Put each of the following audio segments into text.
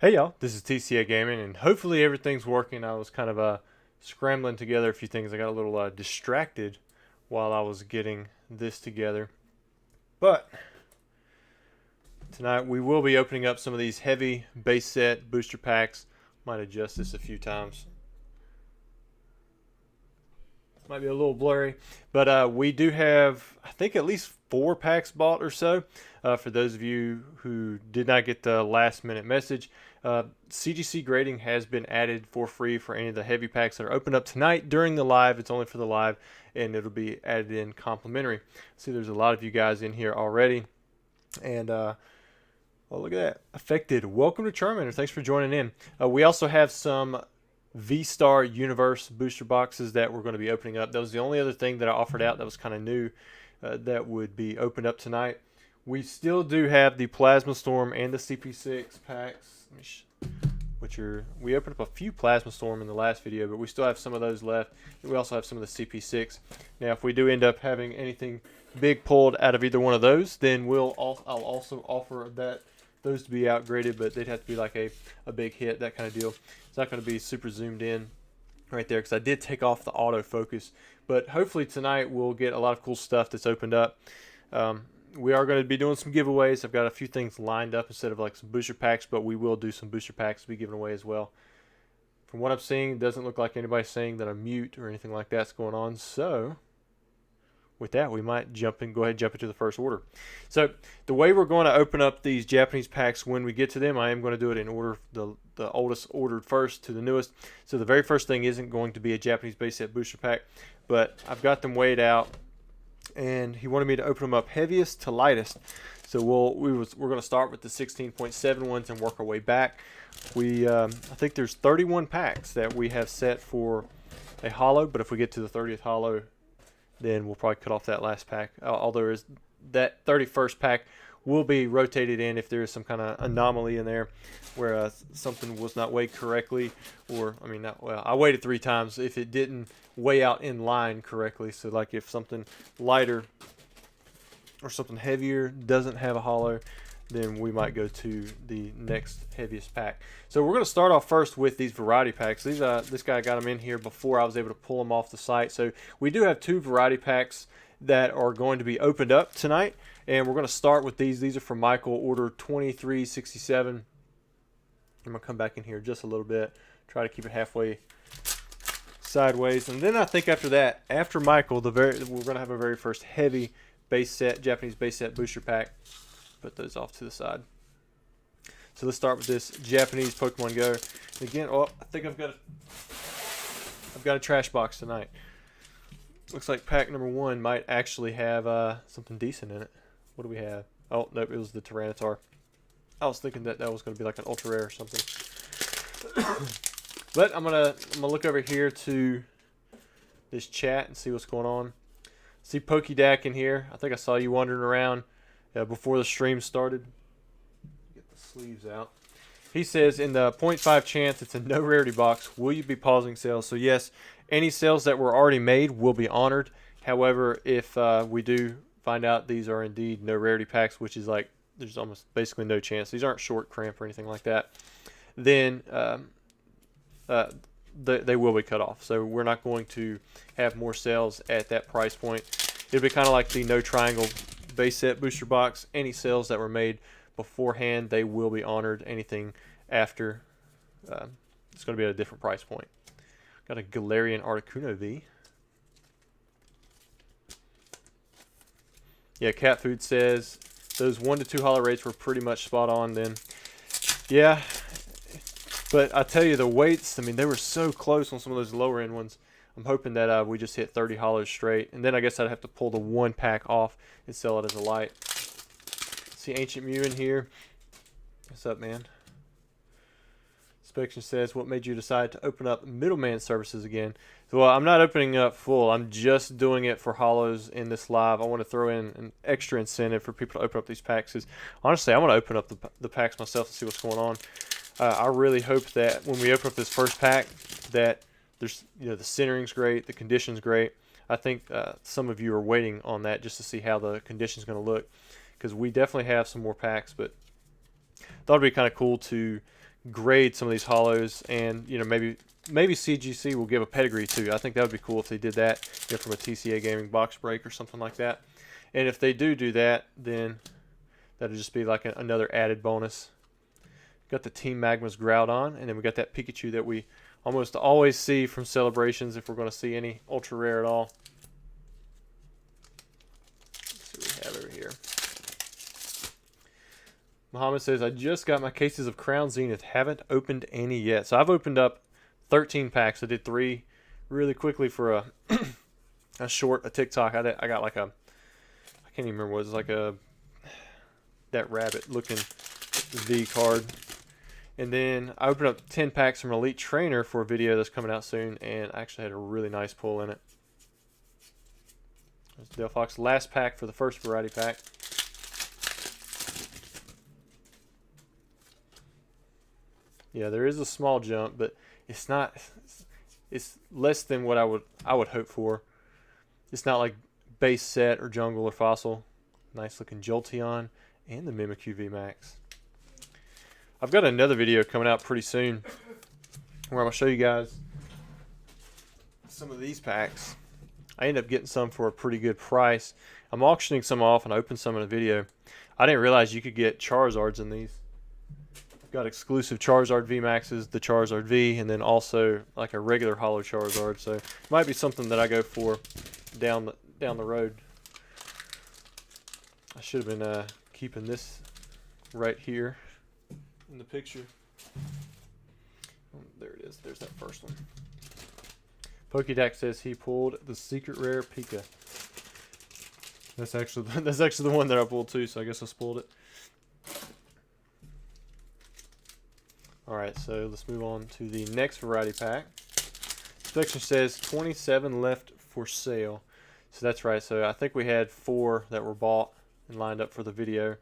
Hey y'all, this is TCA Gaming, and hopefully everything's working. I was kind of scrambling together a few things. I got a little distracted while I was getting this together. But tonight we will be opening up some of these heavy base set booster packs. Might adjust this a few times. Might be a little blurry, but we do have, I think, at least 4 packs bought or so. For those of you who did not get the last minute message, CGC grading has been added for free for any of the heavy packs that are opened up tonight during the live. It's only for the live, and it'll be added in complimentary. See, there's a lot of you guys in here already, and oh, look at that. Affected. Welcome to Charmander. Thanks for joining in. We also have some V-Star Universe booster boxes that we're going to be opening up. That was the only other thing that I offered out that was kind of new that would be opened up tonight. We still do have the Plasma Storm and the CP6 packs, we opened up a few Plasma Storm in the last video, but we still have some of those left. We also have some of the CP6. Now, if we do end up having anything big pulled out of either one of those, then I'll also offer those to be outgraded, but they'd have to be like a big hit, that kind of deal. It's not going to be super zoomed in right there because I did take off the autofocus. But hopefully tonight we'll get a lot of cool stuff that's opened up. We are going to be doing some giveaways. I've got a few things lined up instead of like some booster packs, but we will do some booster packs to be given away as well. From what I'm seeing, it doesn't look like anybody's saying that I'm mute or anything like that's going on. So with that, we might go ahead and jump into the first order. So the way we're going to open up these Japanese packs when we get to them, I am going to do it in order, the oldest ordered first to the newest. So the very first thing isn't going to be a Japanese base set booster pack, but I've got them weighed out, and he wanted me to open them up heaviest to lightest. So we're going to start with the 16.7 ones and work our way back. I think there's 31 packs that we have set for a holo, but if we get to the 30th holo, then we'll probably cut off that last pack. Although that 31st pack will be rotated in if there is some kind of anomaly in there where something was not weighed correctly, or I weighed it 3 times if it didn't weigh out in line correctly. So like if something lighter or something heavier doesn't have a holo, then we might go to the next heaviest pack. So we're going to start off first with these variety packs. This guy got them in here before I was able to pull them off the site. So we do have 2 variety packs that are going to be opened up tonight, and we're going to start with these. These are from Michael, order 2367. I'm going to come back in here just a little bit, try to keep it halfway sideways, and then I think after that, after Michael, we're going to have a very first heavy base set, Japanese base set booster pack. Put those off to the side. So let's start with this Japanese Pokemon Go. And again, I think I've got a trash box tonight. Looks like pack number 1 might actually have something decent in it. What do we have? Oh, nope, it was the Tyranitar. I was thinking that was going to be like an ultra rare or something. But I'm gonna look over here to this chat and see what's going on. See Pokedak in here. I think I saw you wandering around before the stream started. Get the sleeves out. He says, in the 0.5 chance it's a no rarity box, will you be pausing sales? So yes, any sales that were already made will be honored. However, if we do find out these are indeed no rarity packs, which is like there's almost basically no chance, these aren't short cramp or anything like that, then they will be cut off. So we're not going to have more sales at that price point. It'll be kind of like the no triangle base set booster box. Any sales that were made beforehand, they will be honored. Anything after, it's going to be at a different price point. Got a Galarian Articuno V. Yeah, Cat Food says those 1 to 2 holo rates were pretty much spot on then. Yeah, but I tell you, the weights, they were so close on some of those lower end ones. I'm hoping that we just hit 30 holos straight, and then I guess I'd have to pull the 1 pack off and sell it as a light. See Ancient Mew in here. What's up, man? Inspection says, what made you decide to open up middleman services again? So, well, I'm not opening up full. I'm just doing it for holos in this live. I want to throw in an extra incentive for people to open up these packs. Because honestly, I want to open up the packs myself to see what's going on. I really hope that when we open up this first pack, that there's, the centering's great, the condition's great. I think some of you are waiting on that just to see how the condition's going to look, because we definitely have some more packs, but thought it'd be kind of cool to grade some of these hollows, and maybe CGC will give a pedigree too. I think that would be cool if they did that, from a TCA Gaming box break or something like that. And if they do that, then that'll just be like another added bonus. Got the Team Magma's Groudon, and then we got that Pikachu that we almost always see from celebrations if we're going to see any ultra rare at all. Let's see what we have over here. Muhammad says, I just got my cases of Crown Zenith. Haven't opened any yet. So I've opened up 13 packs. I did 3 really quickly for a a TikTok. I got like I can't even remember what it was, like that rabbit looking V card. And then I opened up 10 packs from Elite Trainer for a video that's coming out soon, and I actually had a really nice pull in it. There's Delphox. Last pack for the first variety pack. Yeah, there is a small jump, but it's not. It's less than what I would hope for. It's not like base set or jungle or fossil. Nice looking Jolteon and the Mimikyu VMAX. I've got another video coming out pretty soon where I'm going to show you guys some of these packs. I ended up getting some for a pretty good price. I'm auctioning some off, and I opened some in a video. I didn't realize you could get Charizards in these. I've got exclusive Charizard VMAXs, the Charizard V, and then also like a regular holo Charizard. So it might be something that I go for down the road. I should have been keeping this right here in the picture. Oh, there it is. There's that first one. Pokédex says he pulled the secret rare Pika. That's actually the one that I pulled too, so I guess I spoiled it. Alright, so let's move on to the next variety pack. Section says 27 left for sale. So that's right. So I think we had 4 that were bought and lined up for the video.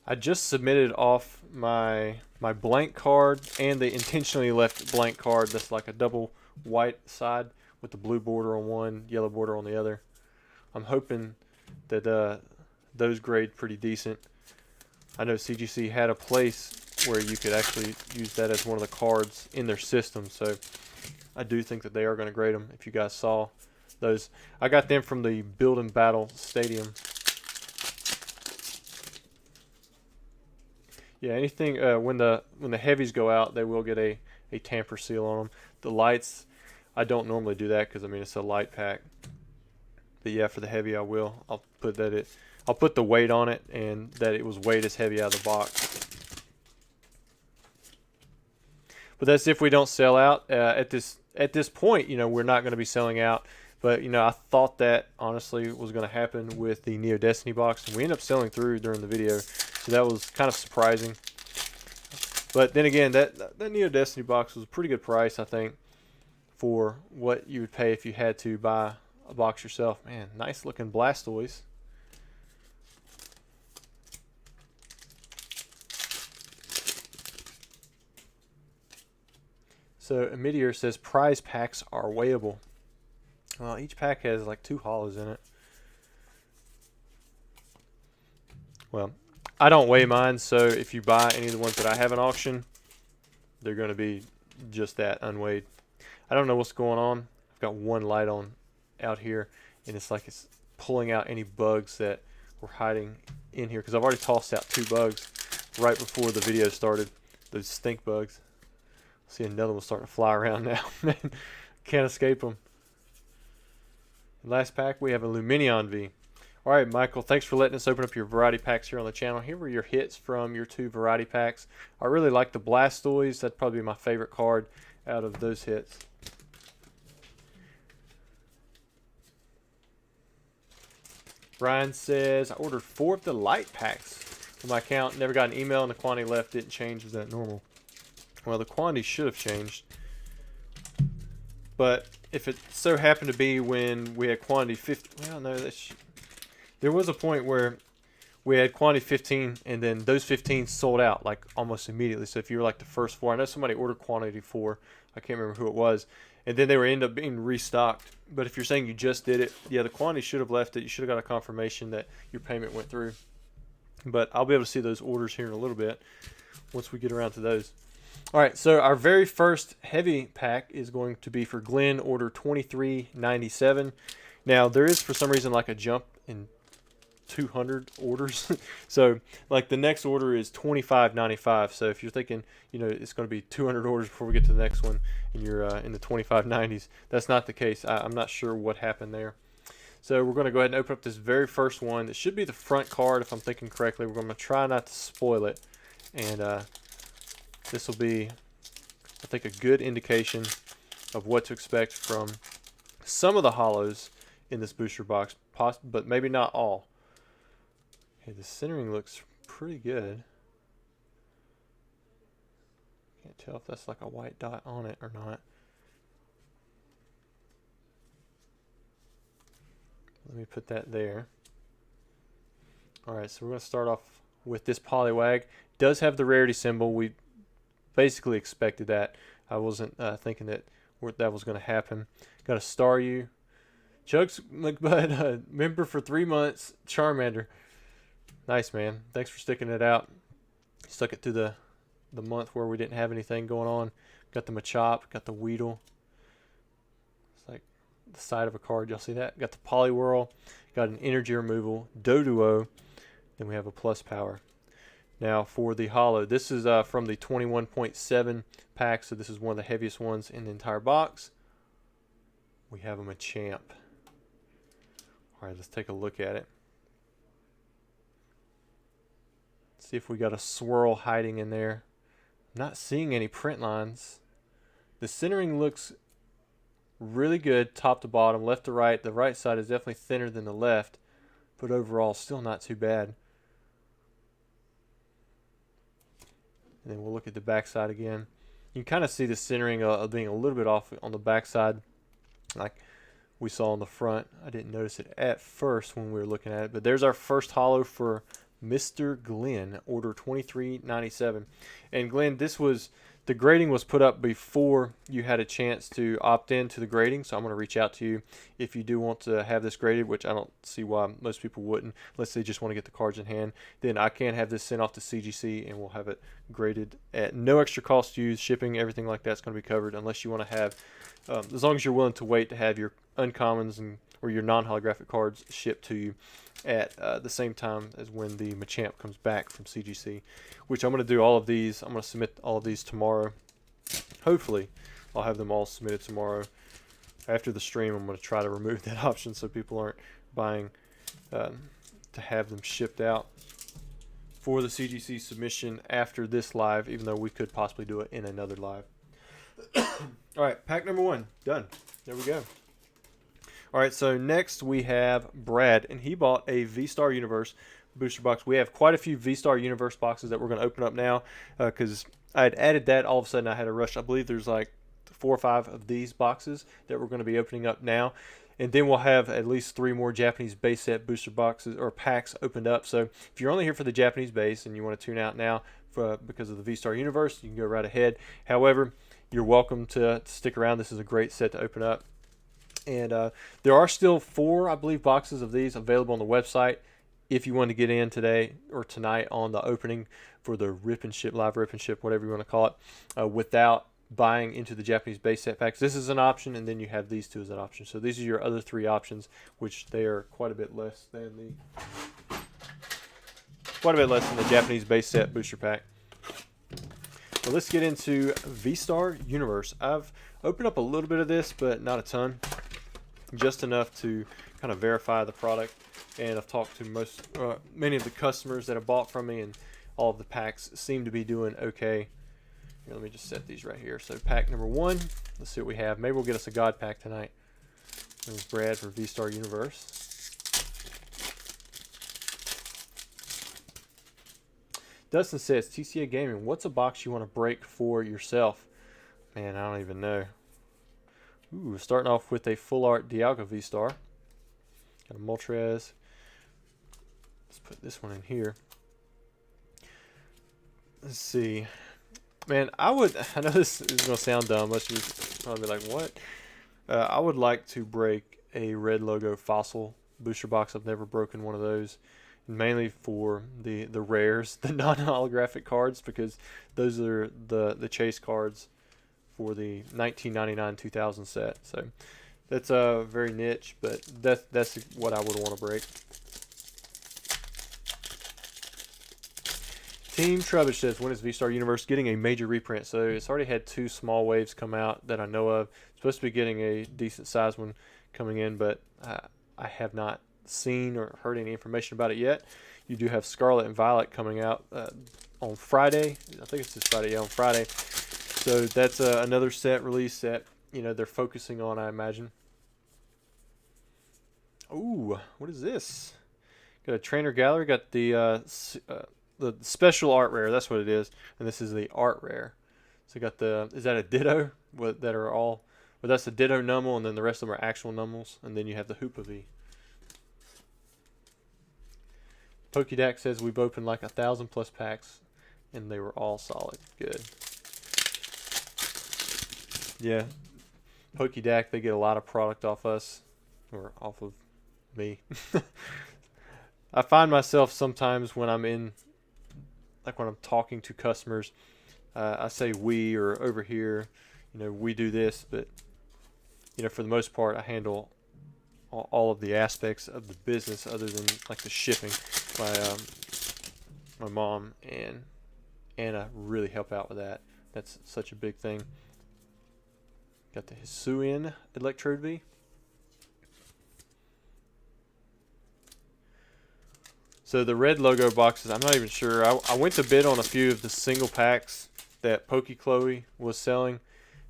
I just submitted off my blank card and the intentionally left blank card that's like a double white side with the blue border on one, yellow border on the other. I'm hoping that those grade pretty decent. I know CGC had a place where you could actually use that as one of the cards in their system, so I do think that they are going to grade them. If you guys saw those, I got them from the Build and Battle Stadium. Yeah, anything when the heavies go out, they will get a tamper seal on them. The lights, I don't normally do that because I mean it's a light pack. But yeah, for the heavy, I will. I'll put the weight on it and that it was weighed as heavy out of the box. But that's if we don't sell out at this point. We're not going to be selling out. But I thought that honestly was going to happen with the Neo Destiny box, and we ended up selling through during the video. So that was kind of surprising. But then again, that Neo Destiny box was a pretty good price, I think, for what you would pay if you had to buy a box yourself. Man, nice looking Blastoise. So Meteor says prize packs are weighable. Well, each pack has like 2 hollows in it. Well, I don't weigh mine, so if you buy any of the ones that I have in auction, they're going to be just that, unweighed. I don't know what's going on. I've got one light on out here, and it's like it's pulling out any bugs that were hiding in here, because I've already tossed out 2 bugs right before the video started, those stink bugs. See another one starting to fly around now. Can't escape them. Last pack, we have a Lumineon V. All right, Michael, thanks for letting us open up your variety packs here on the channel. Here were your hits from your 2 variety packs. I really like the Blastoise. That'd probably be my favorite card out of those hits. Brian says, I ordered 4 of the light packs for my account. Never got an email, and the quantity left didn't change. Is that normal? Well, the quantity should have changed. But if it so happened to be when we had quantity 50, well, no, there was a point where we had quantity 15, and then those 15 sold out like almost immediately. So if you were like the first 4, I know somebody ordered quantity 4. I can't remember who it was, and then they were end up being restocked. But if you're saying you just did it, yeah, the quantity should have left it. You should have got a confirmation that your payment went through. But I'll be able to see those orders here in a little bit once we get around to those. All right, so our very first heavy pack is going to be for Glenn, order 2397. Now, there is, for some reason, like a jump in 200 orders. So, like, the next order is 2595. So, if you're thinking, you know, it's going to be 200 orders before we get to the next one, and you're in the 2590s, that's not the case. I'm not sure what happened there. So, we're going to go ahead and open up this very first one. It should be the front card, if I'm thinking correctly. We're going to try not to spoil it. And, this will be, I think, a good indication of what to expect from some of the hollows in this booster box, but maybe not all. Okay, the centering looks pretty good. Can't tell if that's like a white dot on it or not. Let me put that there. Alright, so we're going to start off with this Poliwag. It does have the rarity symbol. We basically expected that. I wasn't thinking that was going to happen. Got a Staryu. Chugs McBud, member for 3 months. Charmander. Nice, man. Thanks for sticking it out. Stuck it through the month where we didn't have anything going on. Got the Machop. Got the Weedle. It's like the side of a card. Y'all see that? Got the Poliwhirl. Got an energy removal. Doduo. Then we have a plus power. Now for the holo, this is from the 21.7 pack, so this is one of the heaviest ones in the entire box. We have a Machamp. All right, let's take a look at it. See if we got a swirl hiding in there. I'm not seeing any print lines. The centering looks really good top to bottom, left to right. The right side is definitely thinner than the left, but overall still not too bad. And then we'll look at the back side again. You can kind of see the centering being a little bit off on the back side, like we saw on the front. I didn't notice it at first when we were looking at it, but there's our first holo for Mr. Glenn, order 2397. And Glenn, the grading was put up before you had a chance to opt in to the grading, so I'm going to reach out to you if you do want to have this graded, which I don't see why most people wouldn't, unless they just want to get the cards in hand. Then I can have this sent off to CGC, and we'll have it graded at no extra cost to use. Shipping, everything like that's going to be covered, unless you want to have, as long as you're willing to wait to have your uncommons or your non-holographic cards shipped to you at the same time as when the Machamp comes back from CGC, which I'm going to do all of these. I'm going to submit all of these tomorrow. Hopefully, I'll have them all submitted tomorrow. After the stream, I'm going to try to remove that option so people aren't buying to have them shipped out for the CGC submission after this live, even though we could possibly do it in another live. All right, pack number 1 done. There we go. All right, so next we have Brad, and he bought a V-Star Universe booster box. We have quite a few V-Star Universe boxes that we're going to open up now because I had added that. All of a sudden I had a rush. I believe there's like 4 or 5 of these boxes that we're going to be opening up now. And then we'll have at least 3 more Japanese base set booster boxes or packs opened up. So if you're only here for the Japanese base and you want to tune out now because of the V-Star Universe, you can go right ahead. However, you're welcome to stick around. This is a great set to open up. And there are still 4, I believe, boxes of these available on the website if you want to get in today or tonight on the opening for the rip and ship, live rip and ship, whatever you want to call it, without buying into the Japanese base set packs. This is an option, and then you have these 2 as an option. So these are your other 3 options, which they are quite a bit less than the Japanese base set booster pack. So let's get into V-Star Universe. I've opened up a little bit of this, but not a ton. Just enough to kind of verify the product. And I've talked to many of the customers that have bought from me, and all of the packs seem to be doing okay. Here, let me just set these right here. So pack number 1, let's see what we have. Maybe we'll get us a God pack tonight. There's Brad for V-Star Universe. Dustin says, TCA Gaming, what's a box you want to break for yourself? Man, I don't even know. Ooh, starting off with a full art Dialga V-Star. Got a Moltres. Let's put this one in here. Let's see. Man, I know this is going to sound dumb. Most I'll be like, what? I would like to break a red logo fossil booster box. I've never broken one of those, mainly for the rares, the non-holographic cards, because those are the chase cards for the 1999-2000 set. So that's very niche, but that's what I would want to break. Team Trubbish says, when is V-Star Universe getting a major reprint? So it's already had 2 small waves come out that I know of. It's supposed to be getting a decent sized one coming in, but I have not seen or heard any information about it yet. You do have Scarlet and Violet coming out on Friday. I think it's this Friday, yeah, on Friday. So that's another set release that, you know, they're focusing on, I imagine. Ooh, what is this? Got a trainer gallery. Got the special art rare. That's what it is. And this is the art rare. So you got the, is that a Ditto? That are all, well, that's a Ditto Numel, and then the rest of them are actual Numels. And then you have the Hoopa V. Pokedax says we've opened like 1,000+ packs, and they were all solid. Good. Yeah. Pokedax, they get a lot of product off us, or off of me. I find myself sometimes when I'm in, like when I'm talking to customers, I say we, or over here, you know, we do this, but, you know, for the most part, I handle all of the aspects of the business other than like the shipping. My mom and Anna really help out with that. That's such a big thing. Got the Hisuian Electrode V. So the red logo boxes, I'm not even sure. I went to bid on a few of the single packs that Chloe was selling,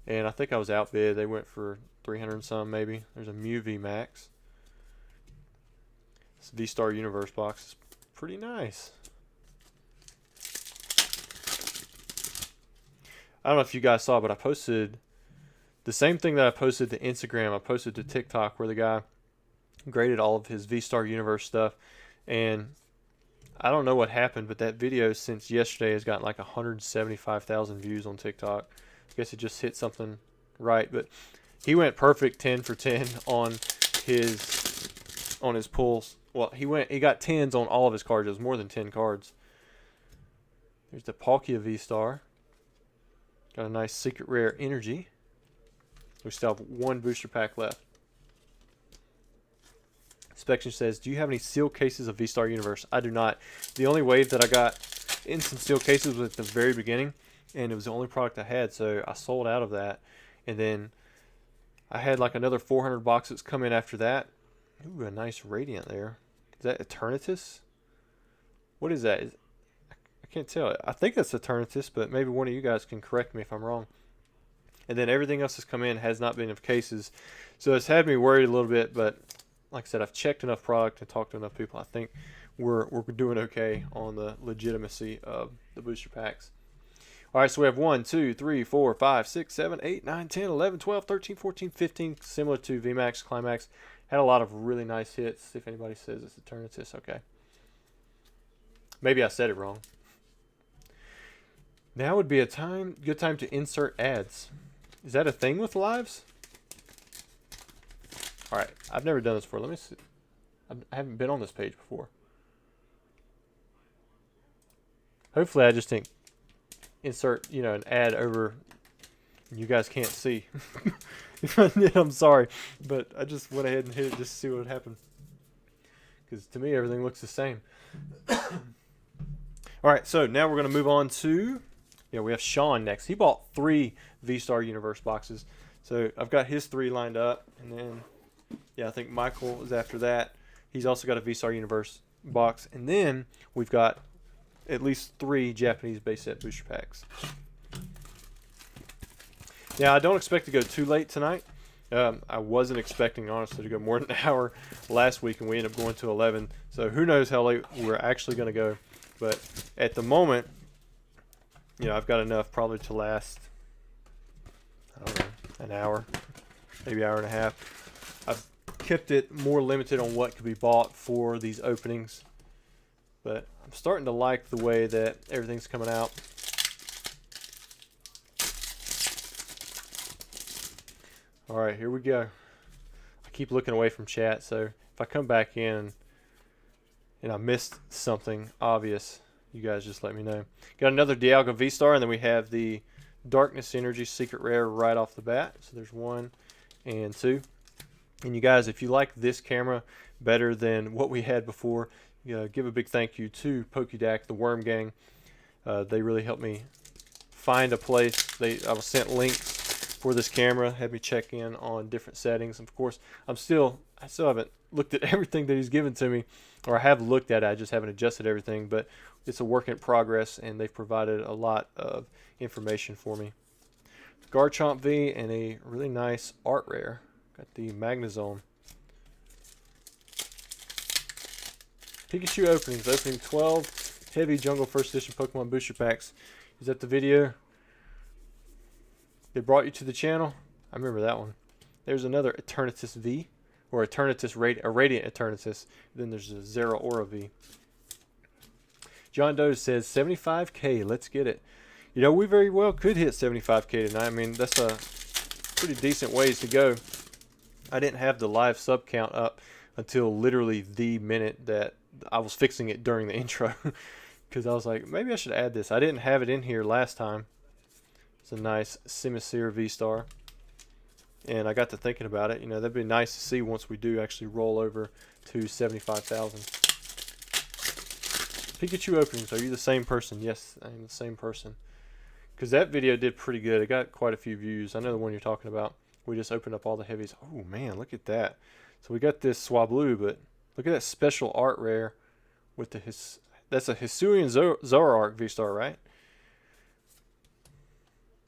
and I think I was outbid. They went for 300 and some maybe. There's a Mew V Max. This V-Star Universe box is pretty nice. I don't know if you guys saw, but I posted the same thing that I posted to Instagram. I posted to TikTok, where the guy graded all of his V-Star Universe stuff, and I don't know what happened, but that video since yesterday has gotten like 175,000 views on TikTok. I guess it just hit something right, but he went perfect 10 for 10 on his pulls. Well, he got 10s on all of his cards. It was more than 10 cards. There's the Palkia V-Star. Got a nice secret rare energy. We still have 1 booster pack left. Inspection says, do you have any sealed cases of V-Star Universe? I do not. The only wave that I got in some sealed cases was at the very beginning, and it was the only product I had, so I sold out of that. And then I had like another 400 boxes come in after that. Ooh, a nice Radiant there. Is that Eternatus? What is that? I can't tell. I think that's Eternatus, but maybe one of you guys can correct me if I'm wrong. And then everything else that's come in has not been of cases. So it's had me worried a little bit, but like I said, I've checked enough product and talked to enough people. I think we're doing okay on the legitimacy of the booster packs. All right, so we have 1, 2, 3, 4, 5, 6, 7, 8, 9, 10, 11, 12, 13, 14, 15, similar to VMAX, Climax. Had a lot of really nice hits. See if anybody says it's Eternatus. Okay. Maybe I said it wrong. Now would be a good time to insert ads. Is that a thing with lives? All right, I've never done this before. Let me see. I haven't been on this page before. Hopefully I just didn't insert, you know, an ad over you guys can't see. If I did, I'm sorry. But I just went ahead and hit it just to see what would happen. Because to me, everything looks the same. All right, so now we're going to move on to, we have Sean next. He bought 3 V-Star Universe boxes. So I've got his 3 lined up. And then, I think Michael is after that. He's also got a V-Star Universe box. And then we've got at least 3 Japanese base set booster packs. Now, I don't expect to go too late tonight. I wasn't expecting, honestly, to go more than an hour last week, and we ended up going to 11. So who knows how late we're actually going to go. But at the moment, I've got enough probably to last, I don't know, an hour, maybe hour and a half. I've kept it more limited on what could be bought for these openings. But I'm starting to like the way that everything's coming out. All right, here we go. I keep looking away from chat, so if I come back in and I missed something obvious, you guys just let me know. Got another Dialga V-Star, and then we have the Darkness Energy Secret Rare right off the bat. So there's 1 and 2. And you guys, if you like this camera better than what we had before, give a big thank you to PokeDac, the Worm Gang. They really helped me find a place. I was sent links for this camera, had me check in on different settings. And of course, I still haven't looked at everything that he's given to me, or I have looked at it, I just haven't adjusted everything, but it's a work in progress, and they've provided a lot of information for me. Garchomp V and a really nice art rare. Got the Magnezone. Pikachu openings. Opening 12 heavy Jungle First Edition Pokemon Booster Packs. Is that the video they brought you to the channel? I remember that one. There's another Eternatus V, or a Radiant Eternatus. Then there's a Zeraora V. John Doe says 75K. Let's get it. You know, we very well could hit 75K tonight. I mean, that's a pretty decent ways to go. I didn't have the live sub count up until literally the minute that I was fixing it during the intro, because I was like, maybe I should add this. I didn't have it in here last time. It's a nice Simisear V-Star, and I got to thinking about it. You know, that'd be nice to see once we do actually roll over to 75,000. Pikachu openings. Are you the same person? Yes, I am the same person. Because that video did pretty good. It got quite a few views. I know the one you're talking about. We just opened up all the heavies. Oh, man, look at that. So we got this Swablu, but look at that special art rare with the that's a Hisuian Zoroark V-Star, right?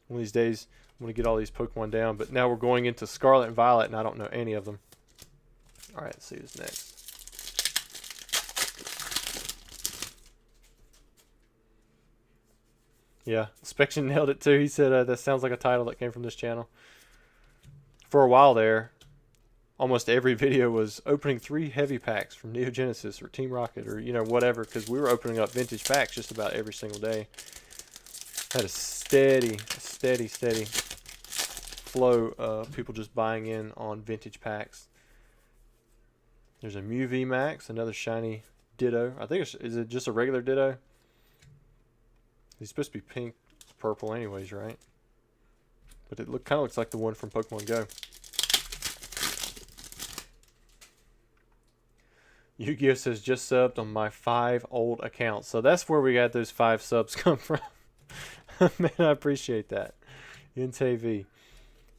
One of these days, I'm going to get all these Pokemon down. But now we're going into Scarlet and Violet, and I don't know any of them. All right, let's see who's next. Yeah, Inspection nailed it too. He said that sounds like a title that came from this channel. For a while there, almost every video was opening 3 heavy packs from Neo Genesis or Team Rocket, or you know, whatever, because we were opening up vintage packs just about every single day. Had a steady flow of people just buying in on vintage packs. There's a Mew V Max, another shiny Ditto. I think is it just a regular Ditto? He's supposed to be pink, purple anyways, right? But it kind of looks like the one from Pokemon Go. Yu-Gi-Oh! Says, just subbed on my 5 old accounts. So that's where we got those 5 subs come from. Man, I appreciate that. NTV.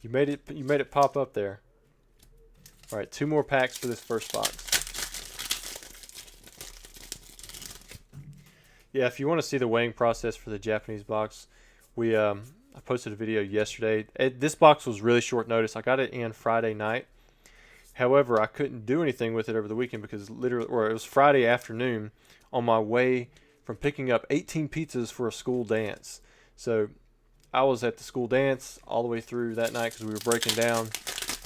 You made it pop up there. Alright, 2 more packs for this first box. Yeah, if you want to see the weighing process for the Japanese box, I posted a video yesterday. This box was really short notice. I got it in Friday night. However, I couldn't do anything with it over the weekend because it was Friday afternoon on my way from picking up 18 pizzas for a school dance. So I was at the school dance all the way through that night because we were breaking down.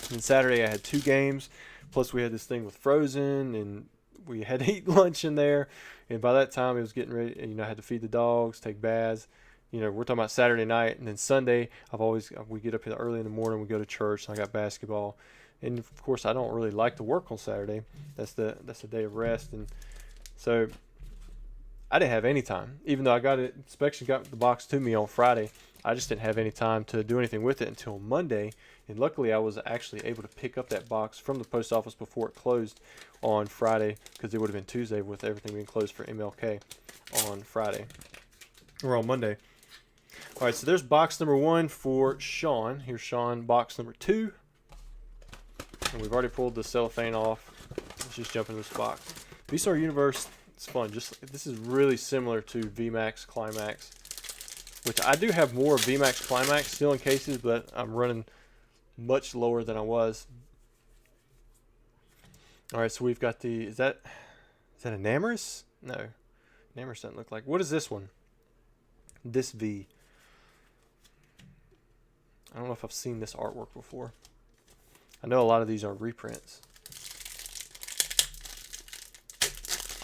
And Saturday I had 2 games, plus we had this thing with Frozen, and we had to eat lunch in there. And by that time, it was getting ready. You know, I had to feed the dogs, take baths. You know, we're talking about Saturday night, and then Sunday. We get up early in the morning. We go to church. And I got basketball, and of course, I don't really like to work on Saturday. That's the day of rest, and so I didn't have any time. Even though Inspection got the box to me on Friday, I just didn't have any time to do anything with it until Monday. And luckily, I was actually able to pick up that box from the post office before it closed on Friday, because it would have been Tuesday with everything being closed for MLK on Friday, or on Monday. All right, so there's box number 1 for Sean. Here's Sean, box number 2. And we've already pulled the cellophane off. Let's just jump into this box. V-Star Universe, it's fun. This is really similar to VMAX Climax, which I do have more VMAX Climax still in cases, but I'm running much lower than I was. All right, so we've got is that a Namorous? No, Namorous doesn't look like. What is this one? This V. I don't know if I've seen this artwork before. I know a lot of these are reprints.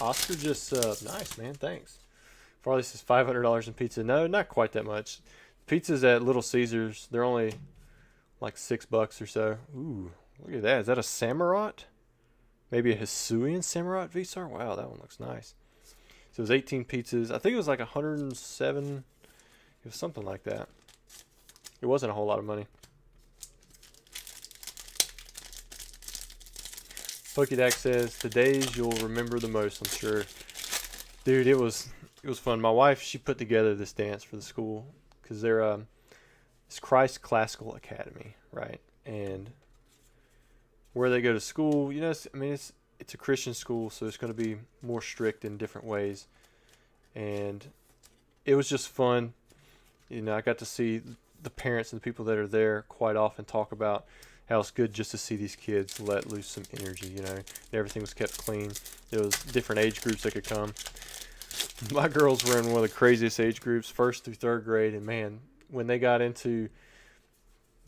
Oscar just subbed. Nice, man. Thanks. Farley says $500 in pizza. No, not quite that much. Pizzas at Little Caesars, they're only like $6 or so. Ooh, look at that. Is that a Samurott? Maybe a Hisuian Samurott V-Star? Wow, that one looks nice. So it was 18 pizzas. I think it was like 107. It was something like that. It wasn't a whole lot of money. Pokédex says, today's you'll remember the most, I'm sure. Dude, it was fun. My wife, she put together this dance for the school because they're it's Christ Classical Academy, right? And where they go to school, you know, it's a Christian school, so it's going to be more strict in different ways. And it was just fun. You know, I got to see the parents and the people that are there quite often talk about how it's good just to see these kids let loose some energy, you know. Everything was kept clean. There was different age groups that could come. My girls were in one of the craziest age groups, 1st through 3rd grade, and man, when they got into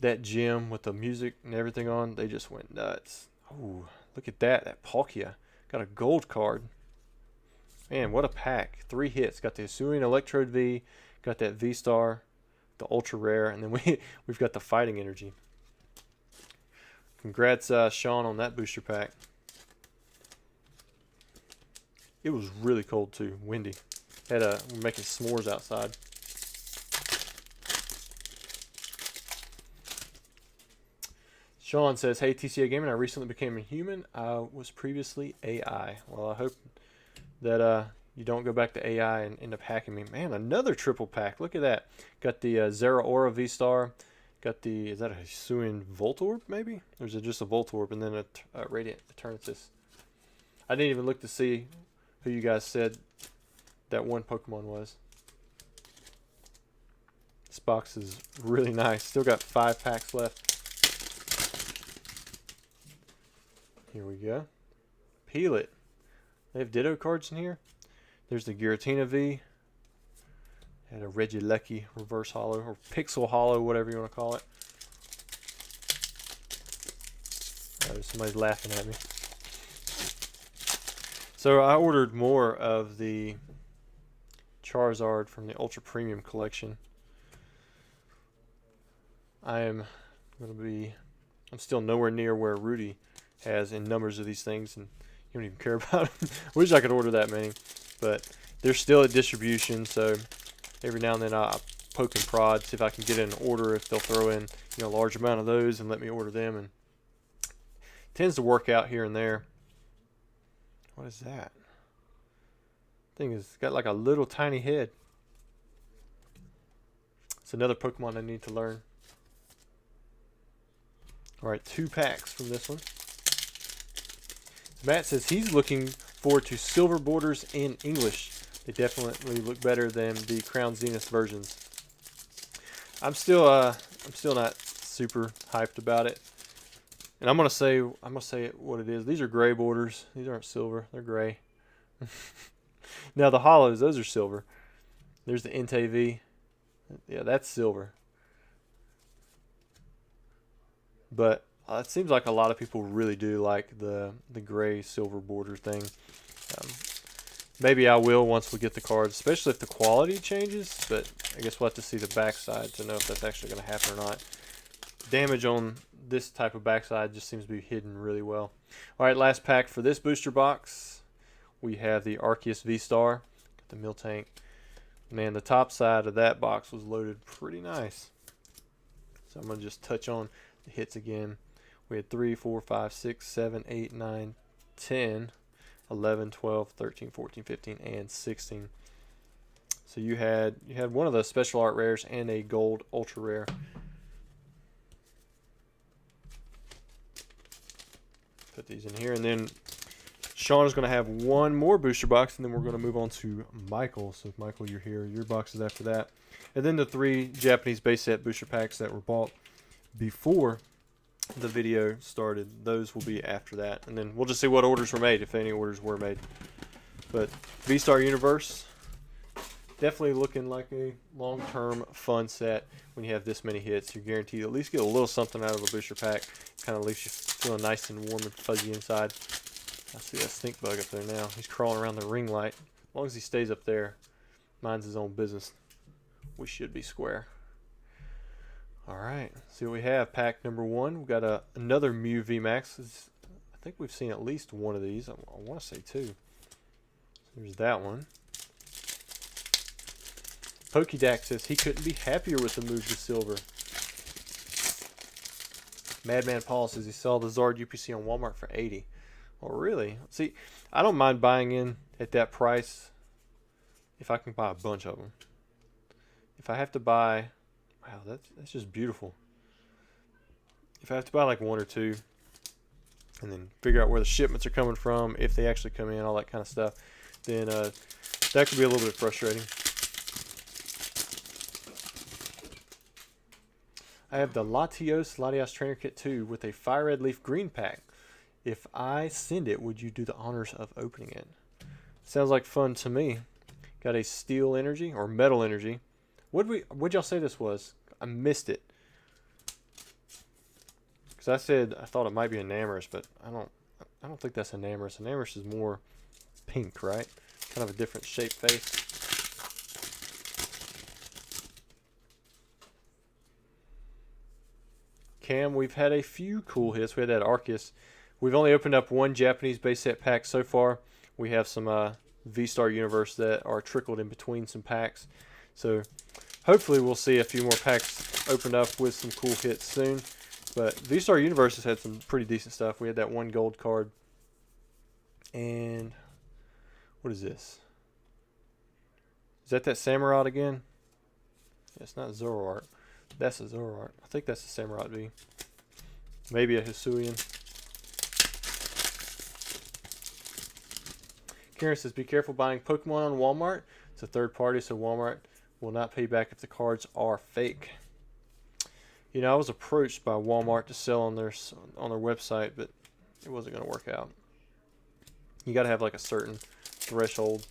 that gym with the music and everything on, they just went nuts. Oh, look at that Palkia. Got a gold card. Man, what a pack. 3 hits. Got the Hisuian Electrode V, got that V-Star, the Ultra Rare, and then we've got the Fighting Energy. Congrats, Sean, on that booster pack. It was really cold too, windy. We're making s'mores outside. Sean says, hey, TCA Gaming, I recently became a human. I was previously AI. Well, I hope that you don't go back to AI and end up hacking me. Man, another triple pack. Look at that. Got the Zeraora V-Star. Got the, is that a Hisuian Voltorb maybe? Or is it just a Voltorb and then a Radiant Eternatus? I didn't even look to see who you guys said that one Pokemon was. This box is really nice. Still got 5 packs left. Here we go. Peel it. They have Ditto cards in here. There's the Giratina V. And a Regieleki reverse hollow or pixel hollow, whatever you want to call it. Somebody's laughing at me. So I ordered more of the Charizard from the Ultra Premium collection. I'm still nowhere near where Rudy has in numbers of these things, and you don't even care about them. Wish I could order that many, but they're still at distribution, so every now and then I poke and prod, see if I can get an order, if they'll throw in, you know, a large amount of those and let me order them, and it tends to work out here and there. What is that? Thing is got like a little tiny head. It's another Pokemon I need to learn. Alright, 2 packs from this one. Matt says he's looking forward to silver borders in English. They definitely look better than the Crown Zenith versions. I'm still not super hyped about it. And I'm gonna say it what it is. These are gray borders. These aren't silver. They're gray. Now the hollows, those are silver. There's the Entei V. Yeah, that's silver. But it seems like a lot of people really do like the gray silver border thing. Maybe I will once we get the cards, especially if the quality changes, but I guess we'll have to see the backside to know if that's actually going to happen or not. Damage on this type of backside just seems to be hidden really well. Alright, last pack for this booster box. We have the Arceus V-Star, the Miltank. Man, the top side of that box was loaded pretty nice. So I'm going to just touch on the hits again. We had 3, 4, 5, 6, 7, 8, 9, 10, 11, 12, 13, 14, 15, and 16. So you had one of the special art rares and a gold ultra rare. Put these in here, and then Sean is going to have one more booster box, and then we're going to move on to Michael. So if Michael, you're here, your box is after that. And then the 3 Japanese base set booster packs that were bought before the video started, those will be after that. And then we'll just see what orders were made, if any orders were made. But V-Star Universe, definitely looking like a long-term fun set. When you have this many hits, you're guaranteed to at least get a little something out of a booster pack. Kind of leaves you feeling nice and warm and fuzzy inside. I see that stink bug up there now. He's crawling around the ring light. As long as he stays up there, minds his own business. We should be square. All right, see what we have. Pack number 1. We've got another Mew VMAX. I think we've seen at least one of these. I want to say 2. There's that one. Pokedax says he couldn't be happier with the move to silver. Madman Paul says he saw the Zard UPC on Walmart for 80. Well, really? See, I don't mind buying in at that price if I can buy a bunch of them. If I have to buy, wow, that's just beautiful. If I have to buy like 1 or 2, and then figure out where the shipments are coming from, if they actually come in, all that kind of stuff, then that could be a little bit frustrating. I have the Latios Trainer Kit 2 with a Fire Red Leaf Green pack. If I send it, would you do the honors of opening it? Sounds like fun to me. Got a Steel Energy or Metal Energy. What'd y'all say this was? I missed it. Because I thought it might be Enamorous, but I don't think that's Enamorous. Enamorous is more pink, right? Kind of a different shape face. Cam, we've had a few cool hits. We had that Arceus. We've only opened up 1 Japanese base set pack so far. We have some V-Star Universe that are trickled in between some packs. So hopefully we'll see a few more packs opened up with some cool hits soon. But V-Star Universe has had some pretty decent stuff. We had that 1 gold card. And what is this? Is that Samurott again? Yeah, it's not Zoroark. That's a Zoroark. I think that's a Samurott V. Maybe a Hisuian. Karen says, be careful buying Pokemon on Walmart. It's a third party, so Walmart will not pay back if the cards are fake. You know, I was approached by Walmart to sell on their website, but it wasn't going to work out. You got to have like a certain threshold.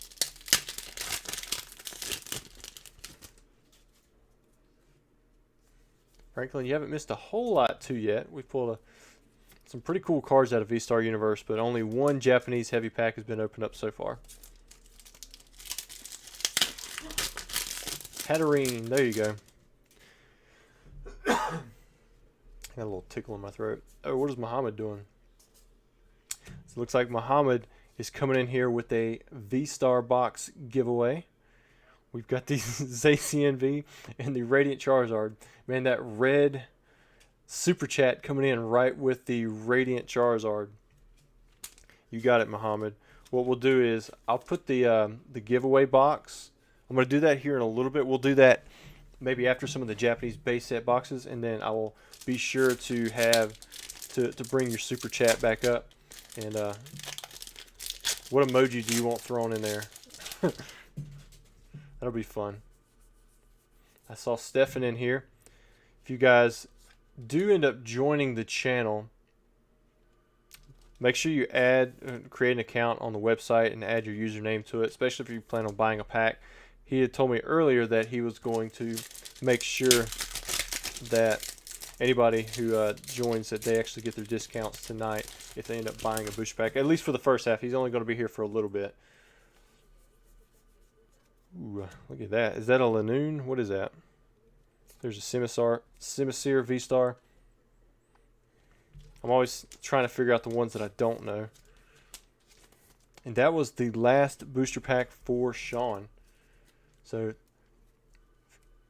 Franklin, you haven't missed a whole lot too yet. We've pulled some pretty cool cards out of V-Star Universe, but only 1 Japanese heavy pack has been opened up so far. Hatterene, there you go. Got a little tickle in my throat. Oh, what is Muhammad doing? So it looks like Muhammad is coming in here with a V-Star box giveaway. We've got the Zacian V and the Radiant Charizard. Man, that red super chat coming in right with the Radiant Charizard. You got it, Muhammad. What we'll do is I'll put the giveaway box. I'm going to do that here in a little bit. We'll do that maybe after some of the Japanese base set boxes, and then I will be sure to have to bring your super chat back up. And what emoji do you want thrown in there? That'll be fun. I saw Stefan in here. If you guys do end up joining the channel, make sure you create an account on the website and add your username to it, especially if you plan on buying a pack. He had told me earlier that he was going to make sure that anybody who joins, that they actually get their discounts tonight if they end up buying a booster pack, at least for the first half. He's only going to be here for a little bit. Ooh, look at that. Is that a Lanoon? What is that? There's a Simisear V-Star. I'm always trying to figure out the ones that I don't know. And that was the last booster pack for Sean. So,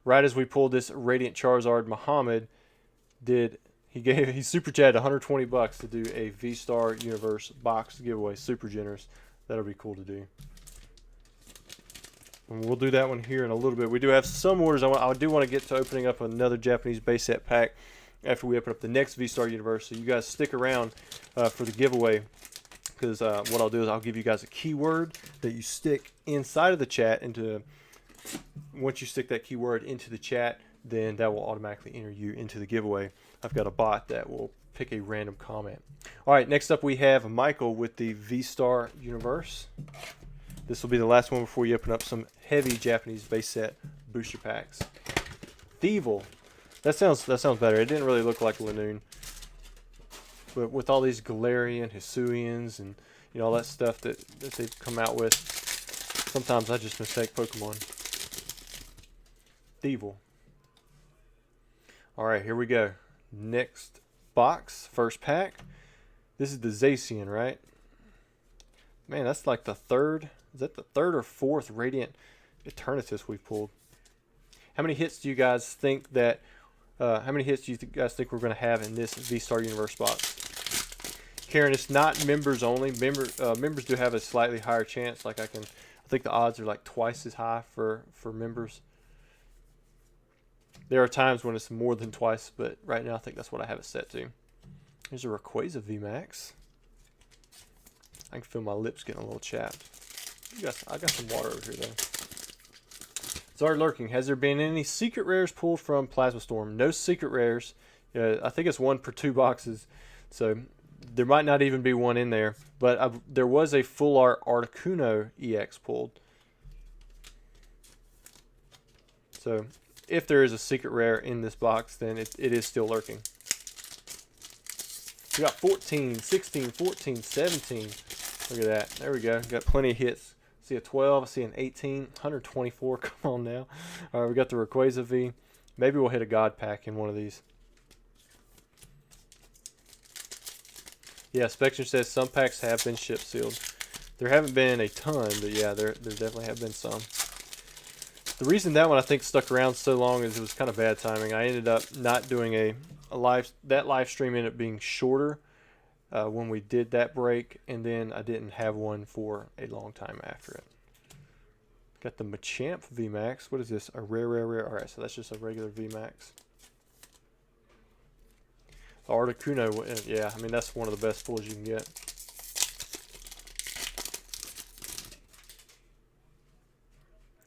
right as we pulled this Radiant Charizard, Muhammad he super chatted 120 bucks to do a V-Star Universe box giveaway. Super generous. That'll be cool to do. And we'll do that one here in a little bit. We do have some orders. I do want to get to opening up another Japanese base set pack after we open up the next V-Star Universe. So you guys stick around for the giveaway, because what I'll do is I'll give you guys a keyword that you stick inside of the chat. Once you stick that keyword into the chat, then that will automatically enter you into the giveaway. I've got a bot that will pick a random comment. All right, next up we have Michael with the V-Star Universe. This will be the last one before you open up some heavy Japanese base set booster packs. Thievul. That sounds better. It didn't really look like Lanoon. But with all these Galarian, Hisuians, and all that stuff that they've come out with, sometimes I just mistake Pokemon. Thievul. All right, here we go. Next box, first pack. This is the Zacian, right? Man, that's like the third. Is that the third or fourth Radiant Eternatus we've pulled? How many hits do you guys think that? How many hits do you guys think we're going to have in this V-Star Universe box? Karen, it's not members only. Members do have a slightly higher chance. Like I think the odds are like twice as high for members. There are times when it's more than twice, but right now I think that's what I have it set to. Here's a Rayquaza VMAX. I can feel my lips getting a little chapped. I got some water over here though. Zard Lurking, has there been any secret rares pulled from Plasma Storm? No secret rares. I think it's one per 2 boxes, so there might not even be one in there. But there was a full art Articuno EX pulled. So if there is a secret rare in this box, then it is still lurking. We got 14, 16, 14, 17. Look at that. There we go. Got plenty of hits. See a 12, I see an 18, 124. Come on now. All right, we got the Rayquaza V. Maybe we'll hit a God pack in one of these. Yeah, Spectre says some packs have been ship sealed. There haven't been a ton, but yeah, there definitely have been some. The reason that one I think stuck around so long is it was kind of bad timing. I ended up not doing that live stream ended up being shorter when we did that break, and then I didn't have one for a long time after it. Got the Machamp VMAX. What is this? A rare. All right, so that's just a regular VMAX. The Articuno, yeah, I mean that's one of the best pulls you can get.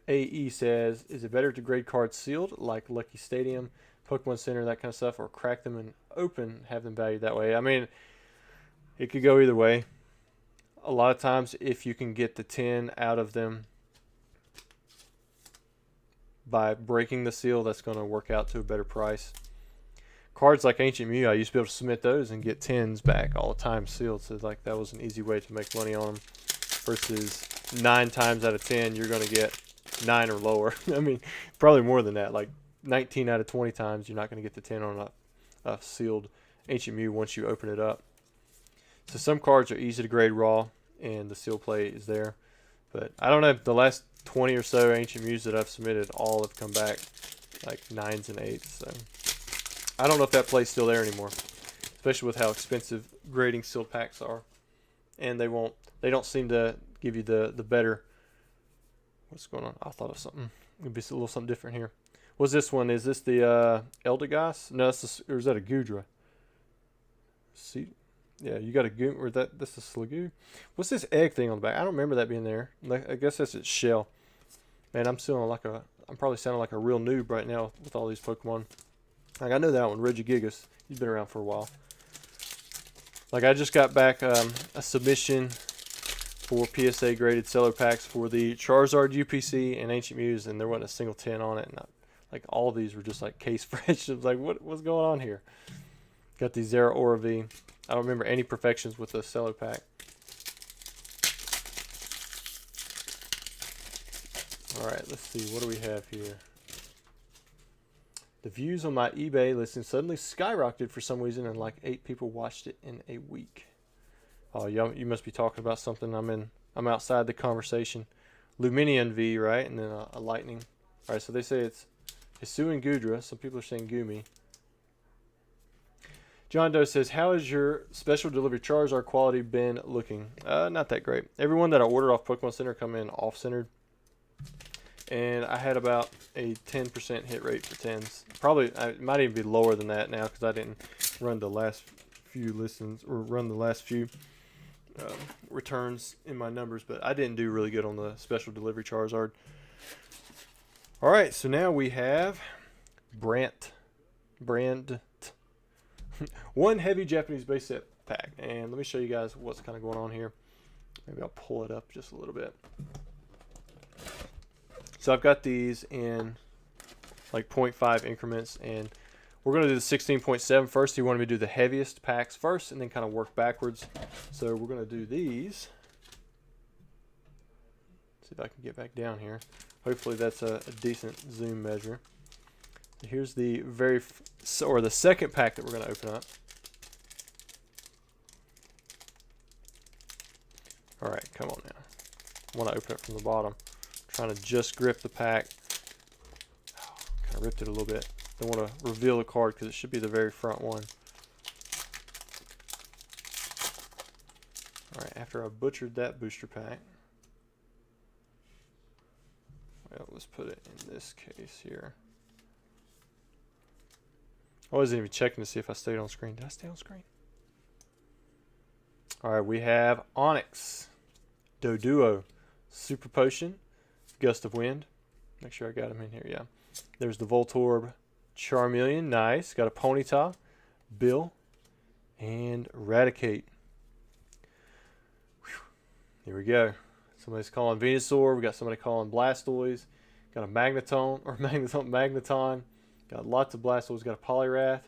AE says, is it better to grade cards sealed, like Lucky Stadium, Pokemon Center, that kind of stuff, or crack them and open, have them valued that way? I mean, it could go either way. A lot of times, if you can get the 10 out of them by breaking the seal, that's going to work out to a better price. Cards like Ancient Mew, I used to be able to submit those and get 10s back all the time sealed. So like that was an easy way to make money on them. Versus 9 times out of 10, you're going to get 9 or lower. I mean, probably more than that. Like 19 out of 20 times, you're not going to get the 10 on a sealed Ancient Mew once you open it up. So some cards are easy to grade raw, and the seal play is there. But I don't know, the last 20 or so Ancient Mews that I've submitted, all have come back like 9s and 8s. So I don't know if that play's still there anymore, especially with how expensive grading sealed packs are. And they don't seem to give you the better. What's going on? I thought of something. It'd be a little something different here. What's this one? Is this the Eldegoss? No, or is that a Gudra? See, yeah, you got a Goom, or that's a Sliggoo. What's this egg thing on the back? I don't remember that being there. I guess that's its shell. Man, I'm probably sounding like a real noob right now with all these Pokemon. Like I know that one, Regigigas. He's been around for a while. Like I just got back a submission for PSA graded cello packs for the Charizard UPC and Ancient Mews, and there wasn't a single 10 on it. And like all of these were just like case fresh. It was like, what's going on here? Got the Zera Aura V. I don't remember any perfections with the cello pack. All right, let's see. What do we have here? The views on my eBay listing suddenly skyrocketed for some reason, and like 8 people watched it in a week. Oh, you must be talking about something. I'm outside the conversation. Luminion V, right? And then a Lightning. All right, so they say it's Hisu and Gudra. Some people are saying Gumi. John Doe says, how has your special delivery Charizard quality been looking? Not that great. Everyone that I ordered off Pokemon Center come in off-centered. And I had about a 10% hit rate for 10s. Probably, it might even be lower than that now because I didn't run the last few listens or run the last few returns in my numbers. But I didn't do really good on the special delivery Charizard. All right, so now we have brand one heavy Japanese base set pack. And let me show you guys what's kind of going on here. Maybe I'll pull it up just a little bit. So I've got these in like 0.5 increments, and we're going to do the 16.7 first. He wanted me to do the heaviest packs first and then kind of work backwards. So we're going to do these. See if I can get back down here. Hopefully that's a decent zoom measure. Here's the the second pack that we're going to open up. All right, come on now. I want to open it from the bottom. I'm trying to just grip the pack. Oh, kind of ripped it a little bit. Don't want to reveal the card because it should be the very front one. All right, after I butchered that booster pack, well, let's put it in this case here. I wasn't even checking to see if I stayed on screen. Did I stay on screen? All right, we have Onyx, Doduo, Super Potion, Gust of Wind. Make sure I got him in here, yeah. There's the Voltorb, Charmeleon, nice. Got a Ponyta, Bill, and Eradicate. Whew. Here we go. Somebody's calling Venusaur. We got somebody calling Blastoise. Got a Magneton. Got lots of Blastoise. Got a Poliwrath.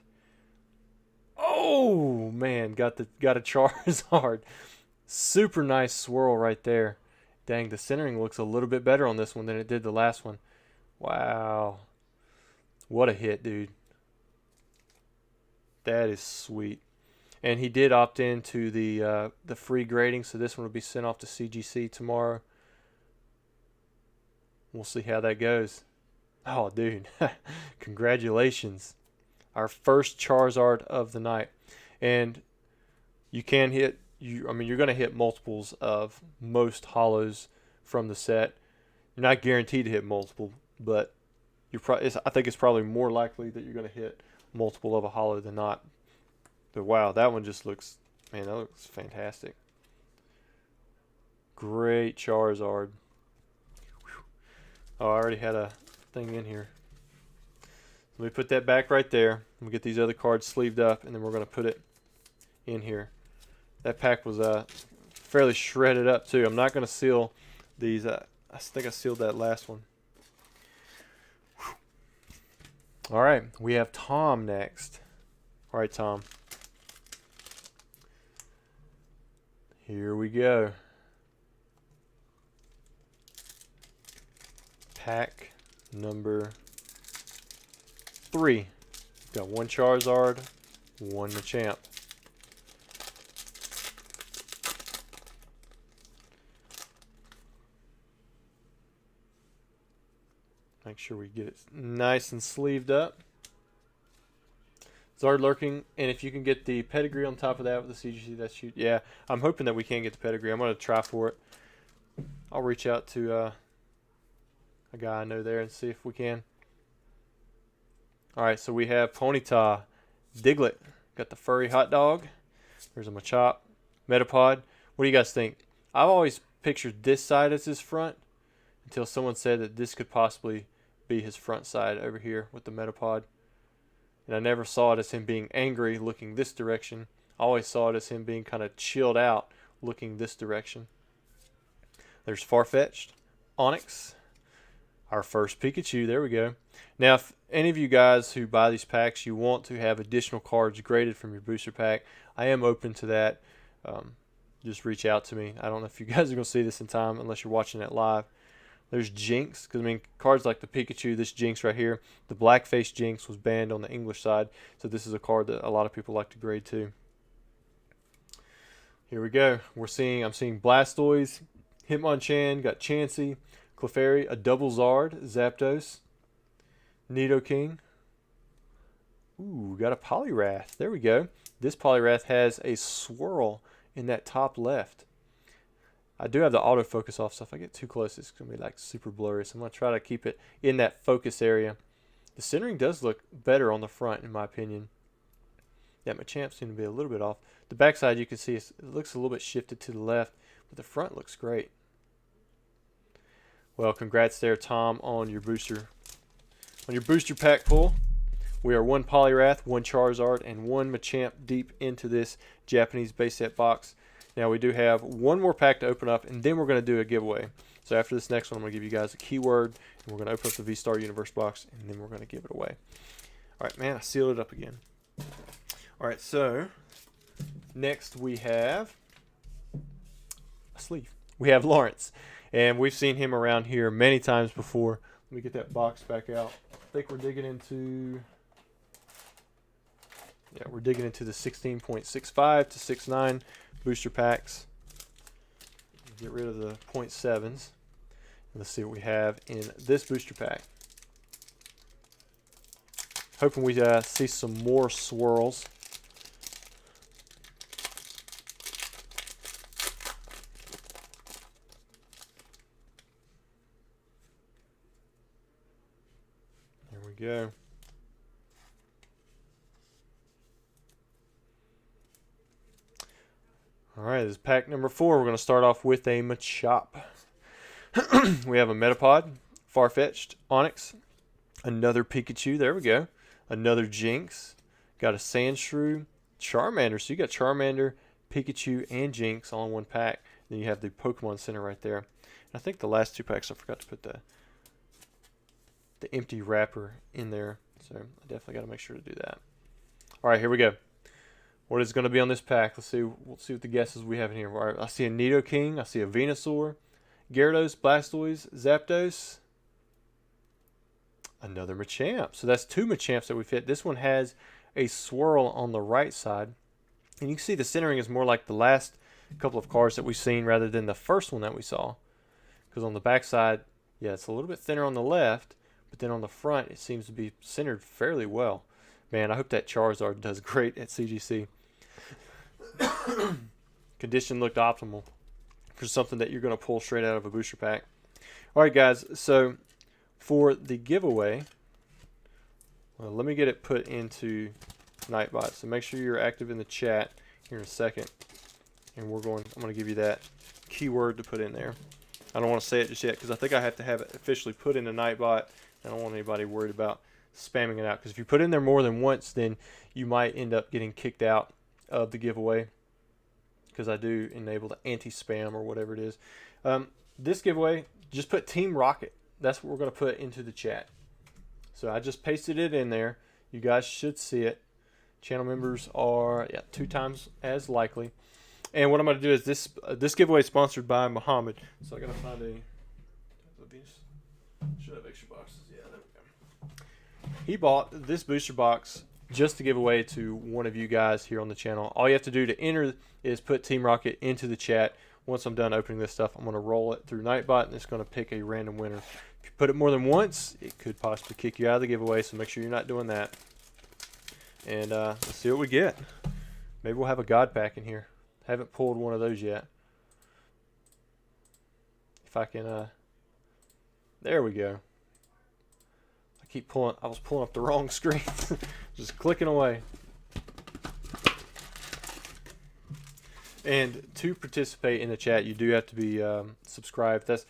Oh man, got a Charizard. Super nice swirl right there. Dang, the centering looks a little bit better on this one than it did the last one. Wow. What a hit, dude. That is sweet. And he did opt into the free grading, so this one will be sent off to CGC tomorrow. We'll see how that goes. Oh, dude. Congratulations. Our first Charizard of the night. And you can hit, you're going to hit multiples of most holos from the set. You're not guaranteed to hit multiple, but I think it's probably more likely that you're going to hit multiple of a holo than not. But wow, that one just looks, man, that looks fantastic. Great Charizard. Whew. Oh, I already had a thing in here. Let me put that back right there. We'll get these other cards sleeved up, and then we're going to put it in here. That pack was fairly shredded up, too. I'm not going to seal these. I think I sealed that last one. Whew. All right, we have Tom next. All right, Tom. Here we go. Pack number 3. Got one Charizard, one Machamp. Make sure we get it nice and sleeved up. Zard lurking, and if you can get the pedigree on top of that with the CGC, that's huge. Yeah, I'm hoping that we can get the pedigree. I'm going to try for it. I'll reach out to a guy I know there and see if we can. All right, so we have Ponyta, Diglett, got the furry hot dog. There's a Machop, Metapod. What do you guys think? I've always pictured this side as his front until someone said that this could possibly be his front side over here with the Metapod. And I never saw it as him being angry looking this direction. I always saw it as him being kind of chilled out looking this direction. There's Farfetch'd, Onyx, our first Pikachu. There we go. Now, if any of you guys who buy these packs, you want to have additional cards graded from your booster pack, I am open to that. Just reach out to me. I don't know if you guys are going to see this in time unless you're watching it live. There's Jinx, because I mean, cards like the Pikachu, this Jinx right here, the Blackface Jinx was banned on the English side, so this is a card that a lot of people like to grade too. Here we go. I'm seeing Blastoise, Hitmonchan, got Chansey, Clefairy, a double Zard, Zapdos, Nidoking. Ooh, got a Poliwrath. There we go. This Poliwrath has a swirl in that top left. I do have the autofocus off, so if I get too close, it's going to be like super blurry. So I'm going to try to keep it in that focus area. The centering does look better on the front, in my opinion. Yeah, Machamp seemed to be a little bit off. The backside, you can see it looks a little bit shifted to the left, but the front looks great. Well, congrats there, Tom, on your booster pack pull. We are one Poliwrath, one Charizard, and one Machamp deep into this Japanese base set box. Now, we do have one more pack to open up, and then we're going to do a giveaway. So after this next one, I'm going to give you guys a keyword, and we're going to open up the V-Star Universe box, and then we're going to give it away. All right, man, I sealed it up again. All right, so next we have a sleeve. We have Lawrence, and we've seen him around here many times before. Let me get that box back out. I think we're digging into... Yeah, we're digging into the 16.65 to 69 booster packs. Get rid of the 0.7s. Let's see what we have in this booster pack. Hoping we see some more swirls. There we go. All right, this is pack number 4. We're going to start off with a Machop. We have a Metapod, Farfetch'd, Onyx, another Pikachu. There we go. Another Jinx. Got a Sandshrew, Charmander. So you got Charmander, Pikachu, and Jinx all in one pack. Then you have the Pokemon Center right there. And I think the last 2 packs I forgot to put the empty wrapper in there. So I definitely got to make sure to do that. All right, here we go. What is going to be on this pack? Let's see. We'll see what the guesses we have in here. All right, I see a Nidoking. I see a Venusaur, Gyarados, Blastoise, Zapdos, another Machamp. So that's 2 Machamps that we've hit. This one has a swirl on the right side. And you can see the centering is more like the last couple of cards that we've seen rather than the first one that we saw. Because on the back side, yeah, it's a little bit thinner on the left. But then on the front, it seems to be centered fairly well. Man, I hope that Charizard does great at CGC. Condition looked optimal for something that you're going to pull straight out of a booster pack. All right, guys. So for the giveaway, well, let me get it put into Nightbot. So make sure you're active in the chat here in a second, and I'm going to give you that keyword to put in there. I don't want to say it just yet because I think I have to have it officially put into Nightbot. I don't want anybody worried about spamming it out, because if you put in there more than once, then you might end up getting kicked out of the giveaway, because I do enable the anti-spam or whatever it is. This giveaway, just put Team Rocket. That's what we're going to put into the chat. So I just pasted it in there. You guys should see it. Channel members are 2 times as likely. And what I'm going to do is this giveaway is sponsored by Muhammad. So I got to find a... Should have extra boxes. Yeah, there we go. He bought this booster box just to give away to one of you guys here on the channel. All you have to do to enter is put Team Rocket into the chat. Once I'm done opening this stuff, I'm going to roll it through Nightbot, and it's going to pick a random winner. If you put it more than once, it could possibly kick you out of the giveaway, so make sure you're not doing that. And let's see what we get. Maybe we'll have a God Pack in here. Haven't pulled one of those yet. If I can... There we go. I was pulling up the wrong screen. Just clicking away. And to participate in the chat, you do have to be subscribed. That's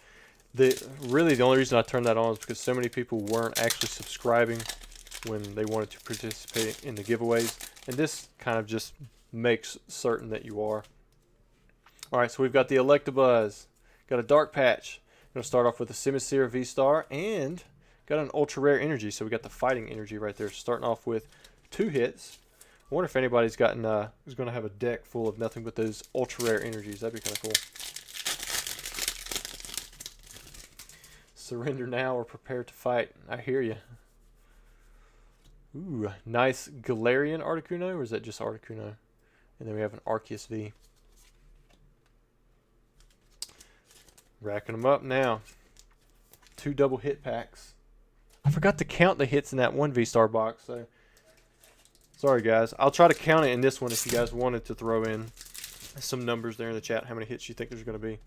really the only reason I turned that on is because so many people weren't actually subscribing when they wanted to participate in the giveaways. And this kind of just makes certain that you are. All right, so we've got the Electabuzz. Got a Dark Patch. Going to start off with a Simisear V-Star and got an Ultra Rare Energy. So we got the Fighting Energy right there. Starting off with 2 hits. I wonder if anybody's gotten who's going to have a deck full of nothing but those Ultra Rare Energies. That'd be kind of cool. Surrender now or prepare to fight. I hear you. Ooh, nice Galarian Articuno, or is that just Articuno? And then we have an Arceus V. Racking them up now. 2 double hit packs. I forgot to count the hits in that one V-Star box, so sorry guys. I'll try to count it in this one if you guys wanted to throw in some numbers there in the chat, how many hits you think there's going to be.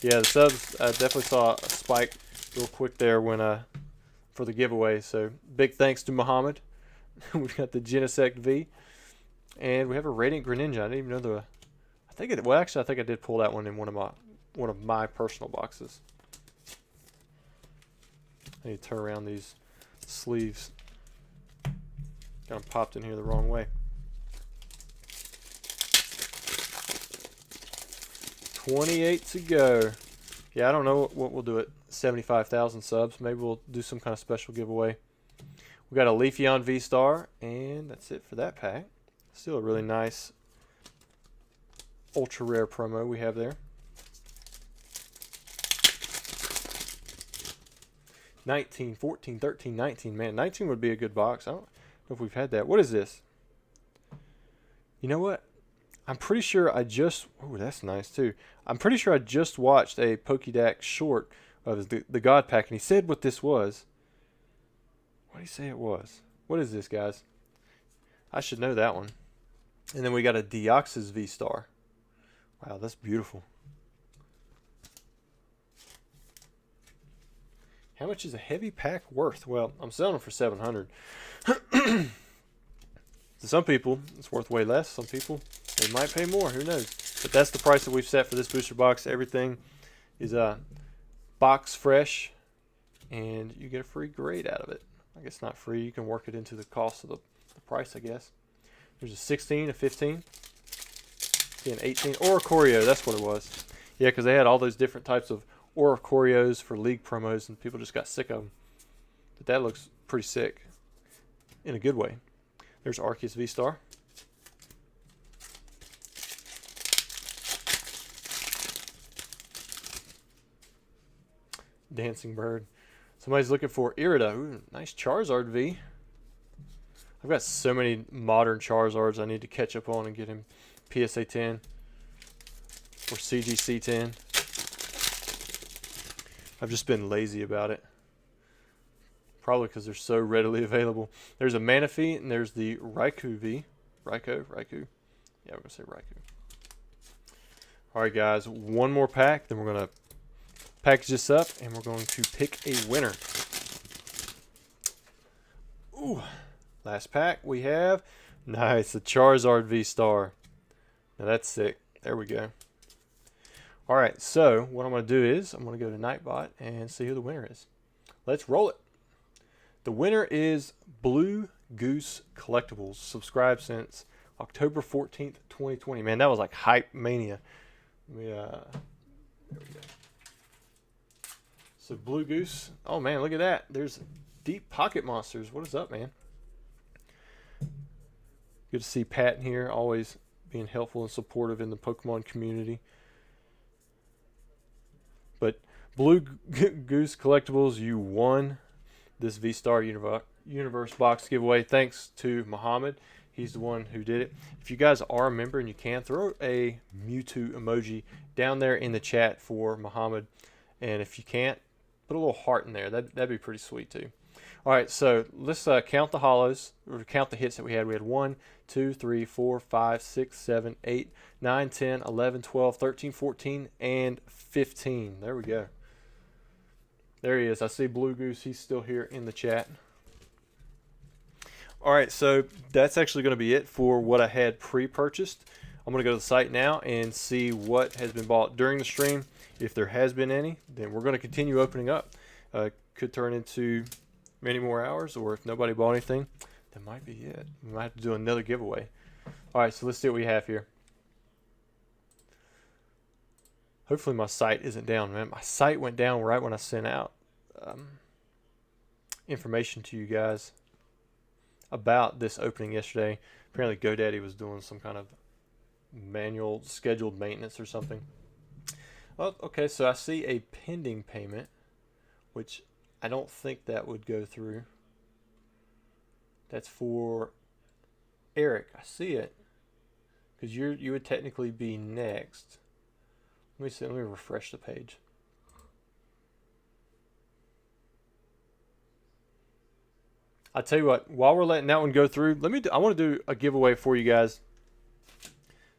Yeah, the subs, I definitely saw a spike real quick there when for the giveaway, so big thanks to Muhammad. We've got the Genesect V, and we have a Radiant Greninja. I didn't even know well, actually, I think I did pull that one in one of my personal boxes. I need to turn around these sleeves. Got them popped in here the wrong way. 28 to go. Yeah, I don't know what we'll do at 75,000 subs. Maybe we'll do some kind of special giveaway. We got a Leafeon V-Star, and that's it for that pack. Still a really nice ultra rare promo we have there. 19, 14, 13, 19. Man, 19 would be a good box. I don't know if we've had that. What is this? You know what? I'm pretty sure I just... Oh, that's nice, too. I'm pretty sure I just watched a Pokédex short of the God Pack, and he said what this was. What did he say it was? What is this, guys? I should know that one. And then we got a Deoxys V-Star. Wow, that's beautiful. How much is a heavy pack worth? Well, I'm selling them for $700. To some people, it's worth way less. Some people, they might pay more. Who knows? But that's the price that we've set for this booster box. Everything is box fresh, and you get a free grade out of it. I guess not free. You can work it into the cost of the price, I guess. There's a 16, a 15, an 18, or a Choreo. That's what it was. Yeah, because they had all those different types of Aura Choreos for league promos, and people just got sick of them. But that looks pretty sick in a good way. There's Arceus V-Star. Dancing Bird. Somebody's looking for Irida. Ooh, nice Charizard V. I've got so many modern Charizards I need to catch up on and get him PSA 10 or CGC 10. I've just been lazy about it. Probably because they're so readily available. There's a Manaphy and there's the Raikou V. Raikou? Yeah, we're going to say Raikou. Alright guys, one more pack, then we're going to package this up and we're going to pick a winner. Ooh, last pack we have. Nice, the Charizard V-Star. Now that's sick. There we go. Alright, so what I'm going to do is I'm going to go to Nightbot and see who the winner is. Let's roll it. The winner is Blue Goose Collectibles. Subscribed since October 14th, 2020. Man, that was like hype mania. There we go. So Blue Goose. Oh man, look at that. There's Deep Pocket Monsters. What is up, man? Good to see Pat in here. Always being helpful and supportive in the Pokemon community. But Blue Goose Collectibles, you won this V-Star Universe box giveaway. Thanks to Muhammad. He's the one who did it. If you guys are a member and you can, throw a Mewtwo emoji down there in the chat for Muhammad. And if you can't, put a little heart in there. That'd be pretty sweet too. All right, so let's count the hollows, or count the hits that we had. We had 1, 2, 3, 4, 5, 6, 7, 8, 9, 10, 11, 12, 13, 14, and 15. There we go. There he is. I see Blue Goose. He's still here in the chat. All right, so that's actually going to be it for what I had pre-purchased. I'm going to go to the site now and see what has been bought during the stream. If there has been any, then we're going to continue opening up. Could turn into many more hours, or if nobody bought anything, that might be it. We might have to do another giveaway. All right, so let's see what we have here. Hopefully my site isn't down, man. My site went down right when I sent out information to you guys about this opening yesterday. Apparently GoDaddy was doing some kind of manual scheduled maintenance or something. Well, okay, so I see a pending payment, which I don't think that would go through. That's for Eric. I see it. Because you would technically be next. Let me see. Let me refresh the page. I'll tell you what. While we're letting that one go through, I want to do a giveaway for you guys.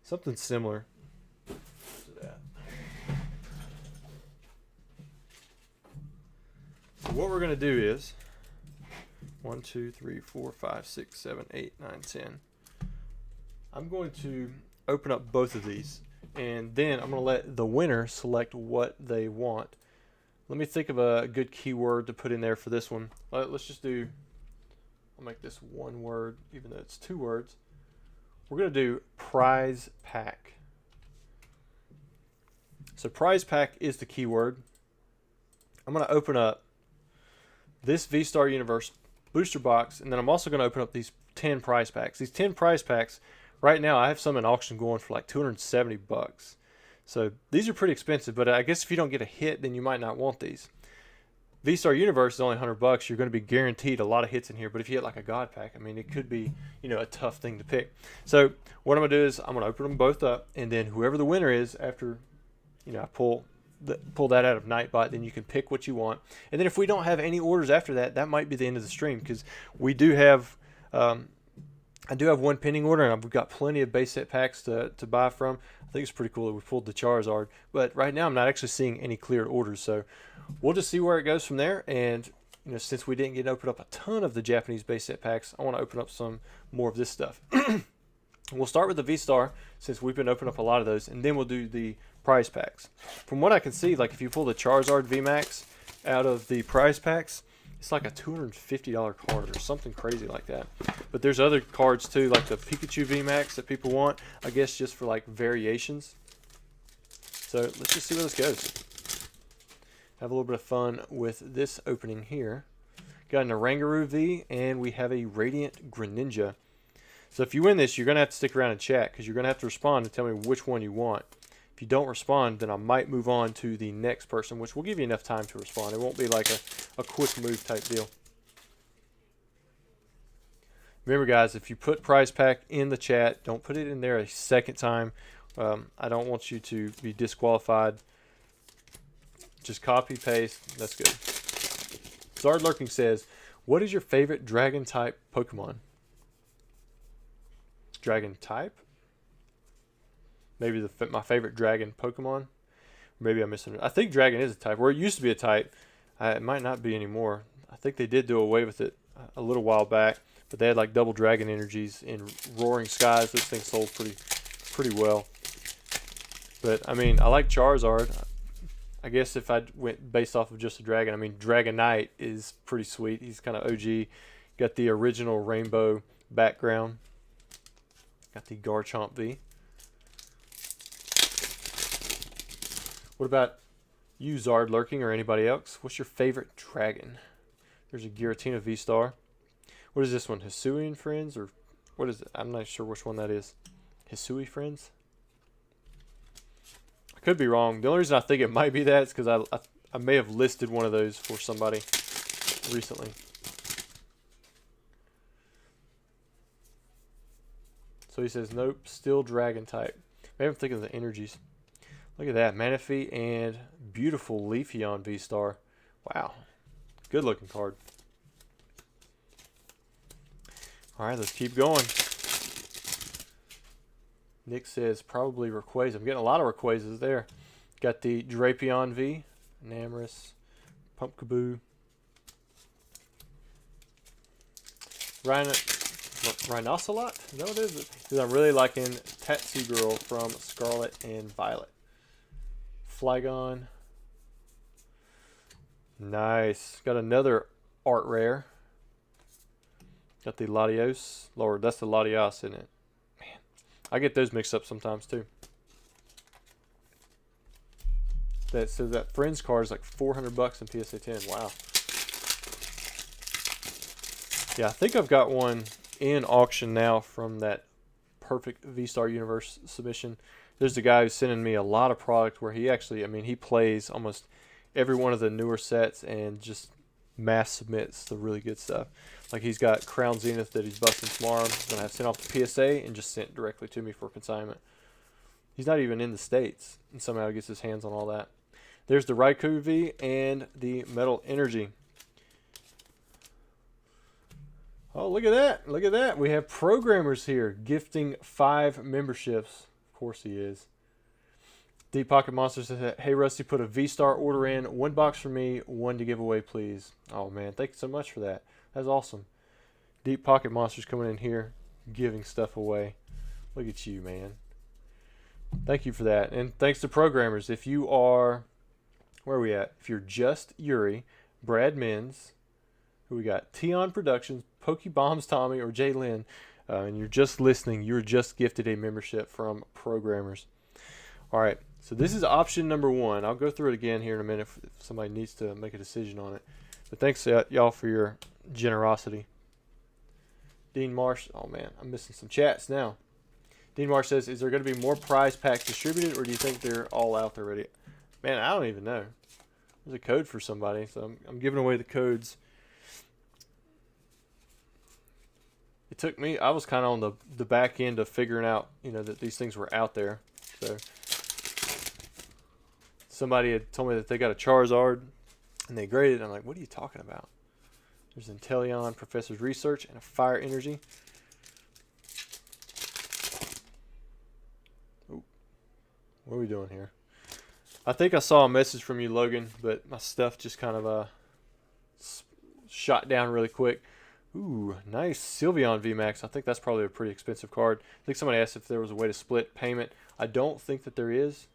Something similar to that. So what we're going to do is 1, 2, 3, 4, 5, 6, 7, 8, 9, 10. I'm going to open up both of these. And then I'm going to let the winner select what they want. Let me think of a good keyword to put in there for this one. Let's just do, I'll make this one word, even though it's 2 words. We're going to do prize pack. So prize pack is the keyword. I'm going to open up this V-Star Universe booster box, and then I'm also going to open up these 10 prize packs. These 10 prize packs, right now I have some in auction going for like 270 bucks. So these are pretty expensive, but I guess if you don't get a hit, then you might not want these. V-Star Universe is only $100. You're going to be guaranteed a lot of hits in here. But if you get like a God Pack, I mean, it could be, you know, a tough thing to pick. So what I'm going to do is I'm going to open them both up, and then whoever the winner is after, you know, I pull that out of Nightbot, then you can pick what you want. And then if we don't have any orders after that, that might be the end of the stream, because we do have I do have one pending order, and I've got plenty of base set packs to buy from. I think it's pretty cool that we pulled the Charizard, but right now I'm not actually seeing any cleared orders, so we'll just see where it goes from there. And you know, since we didn't get to open up a ton of the Japanese base set packs, I want to open up some more of this stuff. We'll start with the V-Star, since we've been opening up a lot of those, and then we'll do the prize packs. From what I can see, like if you pull the Charizard VMAX out of the prize packs, it's like a $250 card or something crazy like that. But there's other cards too, like the Pikachu VMAX that people want, I guess just for like variations. So let's just see where this goes. Have a little bit of fun with this opening here. Got an Oranguru V, and we have a Radiant Greninja. So if you win this, you're going to have to stick around and chat, because you're going to have to respond and tell me which one you want. If you don't respond, then I might move on to the next person, which will give you enough time to respond. It won't be like a quick move type deal. Remember, guys, if you put prize pack in the chat, don't put it in there a second time. I don't want you to be disqualified. Just copy, paste. That's good. Zard Lurking says, what is your favorite dragon type Pokemon? Dragon type? Maybe my favorite dragon Pokemon. Maybe I'm missing it. I think dragon is a type, or it used to be a type. It might not be anymore. I think they did do away with it a little while back, but they had like double dragon energies in Roaring Skies. This thing sold pretty well. But I mean, I like Charizard. I guess if I went based off of just a dragon, I mean, Dragonite is pretty sweet. He's kind of OG. Got the original rainbow background. Got the Garchomp V. What about you, Zard Lurking, or anybody else? What's your favorite dragon? There's a Giratina V-Star. What is this one? Hisuian Friends? Or what is it? I'm not sure which one that is. Hisui Friends? I could be wrong. The only reason I think it might be that is because I may have listed one of those for somebody recently. So he says, nope, still dragon type. Maybe I'm thinking of the energies. Look at that, Manaphy and beautiful Leafeon V-Star. Wow, good looking card. All right, let's keep going. Nick says probably Rayquaza. I'm getting a lot of Rayquazas there. Got the Drapion V, Namorous, Pumpkaboo, Rhinocelot? Is that what it is? Because I'm really liking Tattoo Girl from Scarlet and Violet. Flygon. Nice. Got another art rare. Got the Latios. Lord, that's the Latios, isn't it? Man, I get those mixed up sometimes too. That says that Friends card is like $400 in PSA 10. Wow. Yeah, I think I've got one in auction now from that perfect V-Star Universe submission. There's a guy who's sending me a lot of product where he actually, I mean, he plays almost every one of the newer sets and just mass submits the really good stuff. Like he's got Crown Zenith that he's busting tomorrow. He's going to have sent off to PSA and just sent directly to me for consignment. He's not even in the States and somehow gets his hands on all that. There's the Raikou V and the Metal Energy. Oh, look at that. Look at that. We have programmers here gifting 5 memberships. Of course he is. Deep Pocket Monster says, hey, Rusty, put a V-Star order in. 1 box for me, 1 to give away, please. Oh, man. Thank you so much for that. That's awesome. Deep Pocket Monster's coming in here giving stuff away. Look at you, man. Thank you for that. And thanks to programmers. If you are, where are we at? If you're just Yuri, Brad Mins, who we got, Tion Productions, Pokebombs Tommy, or Jay Lynn, and you're just listening, you're just gifted a membership from programmers. All right, so this is option number 1. I'll go through it again here in a minute if somebody needs to make a decision on it. But thanks, y'all, for your generosity. Dean Marsh, oh man, I'm missing some chats now. Dean Marsh says, is there going to be more prize packs distributed, or do you think they're all out there already? Man, I don't even know. There's a code for somebody, so I'm giving away the codes. It took me, I was kind of on the back end of figuring out, that these things were out there. So somebody had told me that they got a Charizard and they graded it. I'm like, what are you talking about? There's Inteleon, Professor's Research, and a Fire Energy. Ooh, what are we doing here? I think I saw a message from you, Logan, but my stuff just kind of shot down really quick. Ooh, nice Sylveon VMAX. I think that's probably a pretty expensive card. I think somebody asked if there was a way to split payment. I don't think that there is.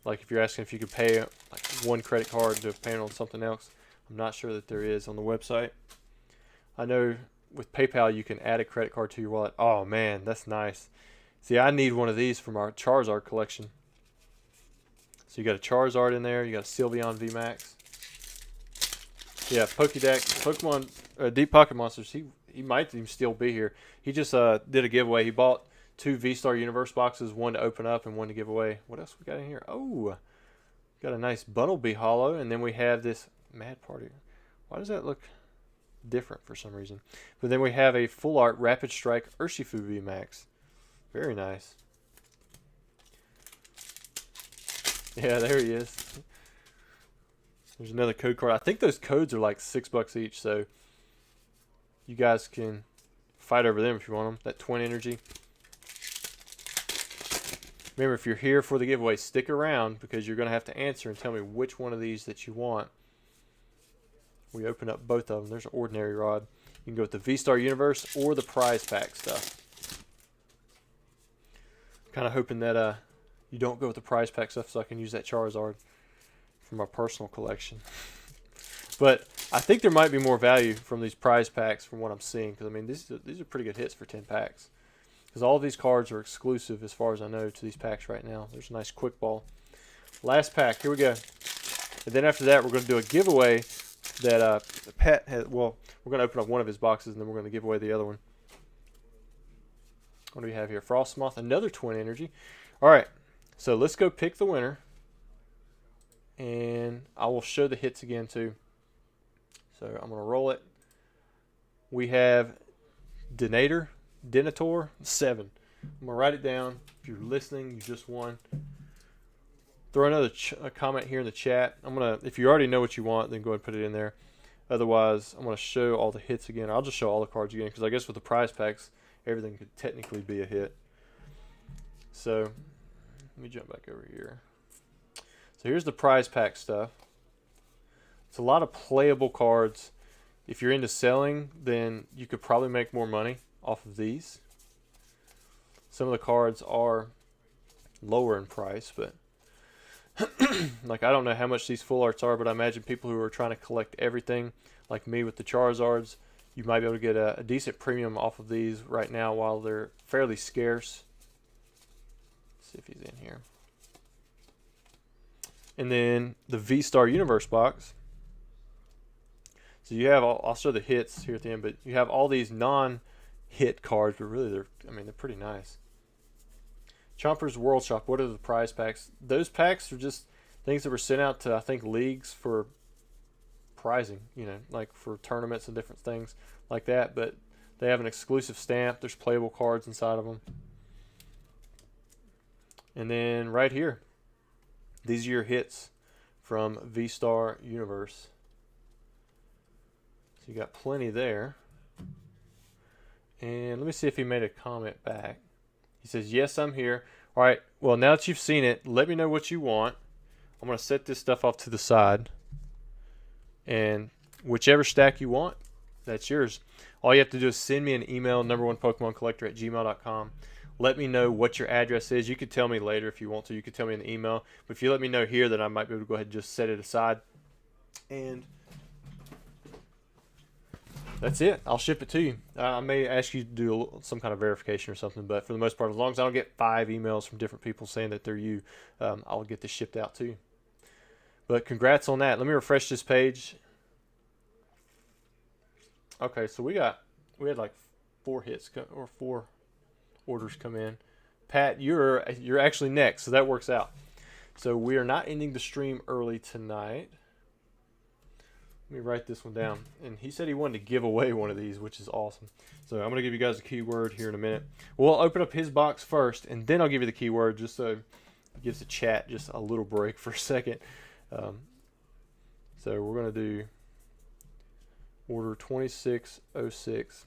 Like if you're asking if you could pay like one credit card to pay on something else, I'm not sure that there is on the website. I know with PayPal you can add a credit card to your wallet. Oh man, that's nice. See, I need one of these from our Charizard collection. So you got a Charizard in there, you got a Sylveon VMAX. Yeah, Pokédex, Pokemon, Deep Pocket Monsters, he might even still be here. He just did a giveaway. He bought 2 V-Star Universe boxes, one to open up and one to give away. What else we got in here? Oh, got a nice Bumblebee Hollow, and then we have this Mad Party. Why does that look different for some reason? But then we have a Full Art Rapid Strike Urshifu VMAX. Very nice. Yeah, there he is. There's another code card. I think those codes are like $6 each, so you guys can fight over them if you want them. That Twin Energy. Remember, if you're here for the giveaway, stick around because you're going to have to answer and tell me which one of these that you want. We open up both of them. There's an Ordinary Rod. You can go with the V-Star Universe or the prize pack stuff. Kind of hoping that you don't go with the prize pack stuff so I can use that Charizard for my personal collection. But I think there might be more value from these prize packs from what I'm seeing, because I mean these are pretty good hits for 10 packs. Because all of these cards are exclusive as far as I know to these packs right now. There's a nice quick ball. Last pack, here we go. And then after that we're going to do a giveaway that Pat has. Well, we're going to open up one of his boxes and then we're going to give away the other one. What do we have here? Frostmoth, another Twin Energy. Alright, so let's go pick the winner. And I will show the hits again too. So I'm going to roll it. We have Denator 7. I'm going to write it down. If you're listening, you just won. Throw another comment here in the chat. I'm going to, if you already know what you want, then go ahead and put it in there. Otherwise, I'm going to show all the hits again. I'll just show all the cards again because I guess with the prize packs, everything could technically be a hit. So let me jump back over here. So here's the prize pack stuff. It's a lot of playable cards. If you're into selling, then you could probably make more money off of these. Some of the cards are lower in price, but like I don't know how much these full arts are, but I imagine people who are trying to collect everything, like me with the Charizards, you might be able to get a decent premium off of these right now while they're fairly scarce. Let's see if he's in here. And then the V-Star Universe box. So you have, I'll show the hits here at the end, but you have all these non-hit cards, but really they're pretty nice. Chomper's World Shop, what are the prize packs? Those packs are just things that were sent out to, I think, leagues for prizing, like for tournaments and different things like that, but they have an exclusive stamp. There's playable cards inside of them. And then right here, these are your hits from V-Star Universe. So you got plenty there. And let me see if he made a comment back. He says, yes, I'm here. All right, well, now that you've seen it, let me know what you want. I'm going to set this stuff off to the side. And whichever stack you want, that's yours. All you have to do is send me an email, number1pokemoncollector@gmail.com. Let me know what your address is. You could tell me later if you want to. You could tell me in the email. But if you let me know here, then I might be able to go ahead and just set it aside. And that's it. I'll ship it to you. I may ask you to do some kind of verification or something, but for the most part, as long as I don't get 5 emails from different people saying that they're you, I'll get this shipped out to you. But congrats on that. Let me refresh this page. Okay, so we had like 4 hits or 4 orders come in. Pat, you're actually next, so that works out. So we are not ending the stream early tonight. Let me write this one down. And he said he wanted to give away one of these, which is awesome. So I'm going to give you guys a keyword here in a minute. We'll open up his box first, and then I'll give you the keyword just so it gives the chat just a little break for a second. So we're going to do order 2606.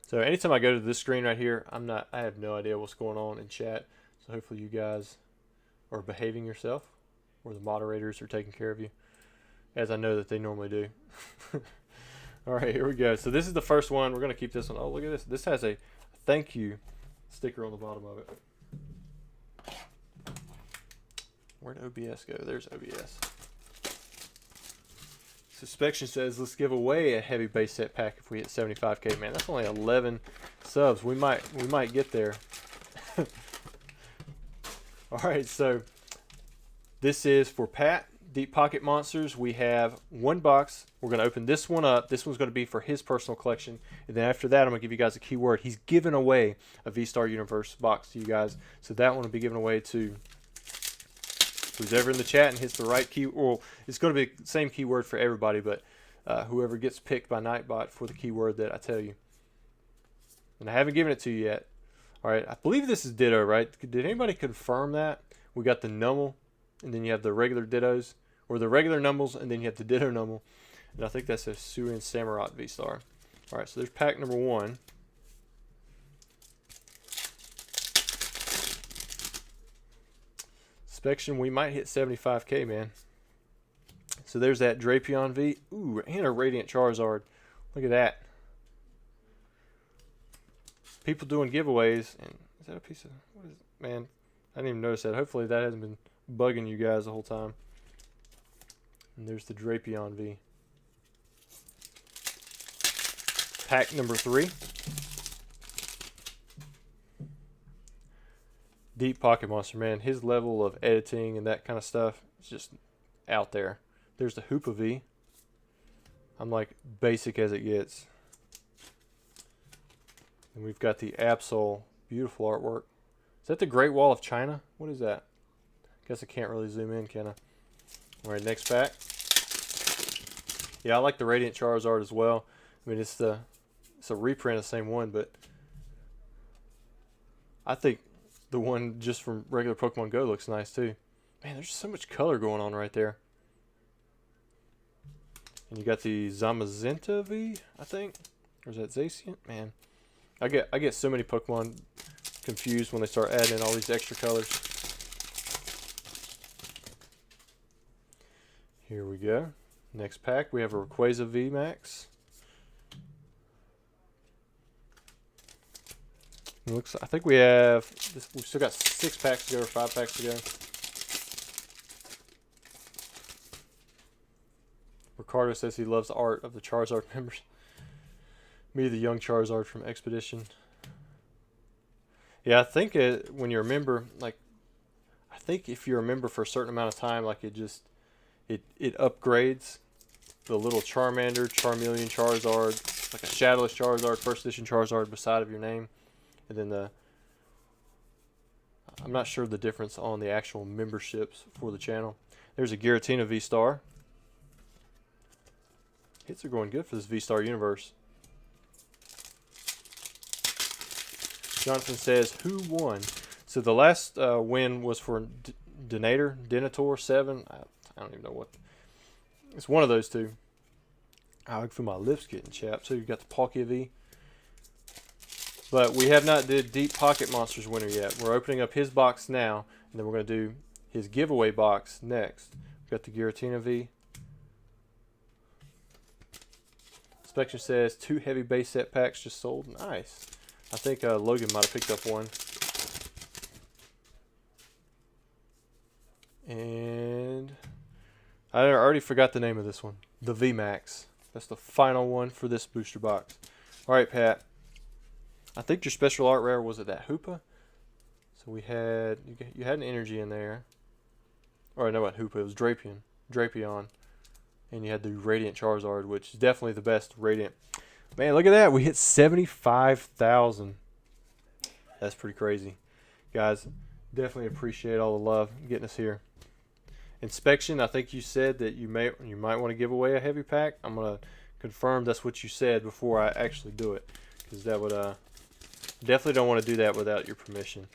So anytime I go to this screen right here, I have no idea what's going on in chat. So hopefully you guys are behaving yourself, or the moderators are taking care of you, as I know that they normally do. All right, here we go. So this is the first one. We're going to keep this one. Oh, look at this. This has a thank you sticker on the bottom of it. Where'd OBS go? There's OBS. Suspection says, let's give away a heavy base set pack if we hit 75K. Man, that's only 11 subs. We might get there. All right, so this is for Pat. Deep Pocket Monsters. We have one box. We're going to open this one up. This one's going to be for his personal collection. And then after that, I'm going to give you guys a keyword. He's giving away a V-Star Universe box to you guys. So that one will be given away to who's ever in the chat and hits the right key. Well, it's going to be the same keyword for everybody, but whoever gets picked by Nightbot for the keyword that I tell you. And I haven't given it to you yet. All right, I believe this is Ditto, right? Did anybody confirm that? We got the Numble, and then you have the regular Dittos, or the regular Numbles, and then you have the Ditto Numble. And I think that's a Suin Samurott V-Star. All right, so there's pack number 1. Inspection, we might hit 75K, man. So there's that Drapion V. Ooh, and a Radiant Charizard. Look at that. People doing giveaways. And is that a piece of... What is it? Man, I didn't even notice that. Hopefully that hasn't been bugging you guys the whole time. And there's the Drapion V. Pack number 3. Deep Pocket Monster, man. His level of editing and that kind of stuff is just out there. There's the Hoopa V. I'm like basic as it gets. And we've got the Absol. Beautiful artwork. Is that the Great Wall of China? What is that? Guess I can't really zoom in, can I? All right, next pack. Yeah, I like the Radiant Charizard as well. I mean, it's a reprint of the same one, but I think the one just from regular Pokemon Go looks nice too. Man, there's so much color going on right there. And you got the Zamazenta V, I think. Or is that Zacian? Man, I get so many Pokemon confused when they start adding in all these extra colors. Here we go. Next pack, we have a Rayquaza V Max. I think we have this. We've still got 6 packs to go or 5 packs to go. Ricardo says he loves the art of the Charizard members. Me, the young Charizard from Expedition. Yeah, I think when you're a member, like, I think if you're a member for a certain amount of time, like it upgrades the little Charmander, Charmeleon, Charizard, like a Shadowless Charizard, first edition Charizard beside of your name. And then I'm not sure the difference on the actual memberships for the channel. There's a Giratina V-Star. Hits are going good for this V-Star universe. Jonathan says, who won? So the last win was for Denator 7. I don't even know what. It's one of those two. I can feel my lips getting chapped. So you've got the Palkia V. But we have not did Deep Pocket Monsters winner yet. We're opening up his box now, and then we're going to do his giveaway box next. We've got the Giratina V. Inspection says 2 heavy base set packs just sold. Nice. I think Logan might have picked up one. And I already forgot the name of this one. The VMAX. That's the final one for this booster box. All right, Pat. I think your special art rare was it that Hoopa? So we had you had an energy in there. Or no, what Hoopa? It was Drapion, and you had the Radiant Charizard, which is definitely the best Radiant. Man, look at that! We hit 75,000. That's pretty crazy. guys. Definitely appreciate all the love getting us here. Inspection, I think you said that you might want to give away a heavy pack. I'm gonna confirm that's what you said before I actually do it, because that would definitely don't want to do that without your permission.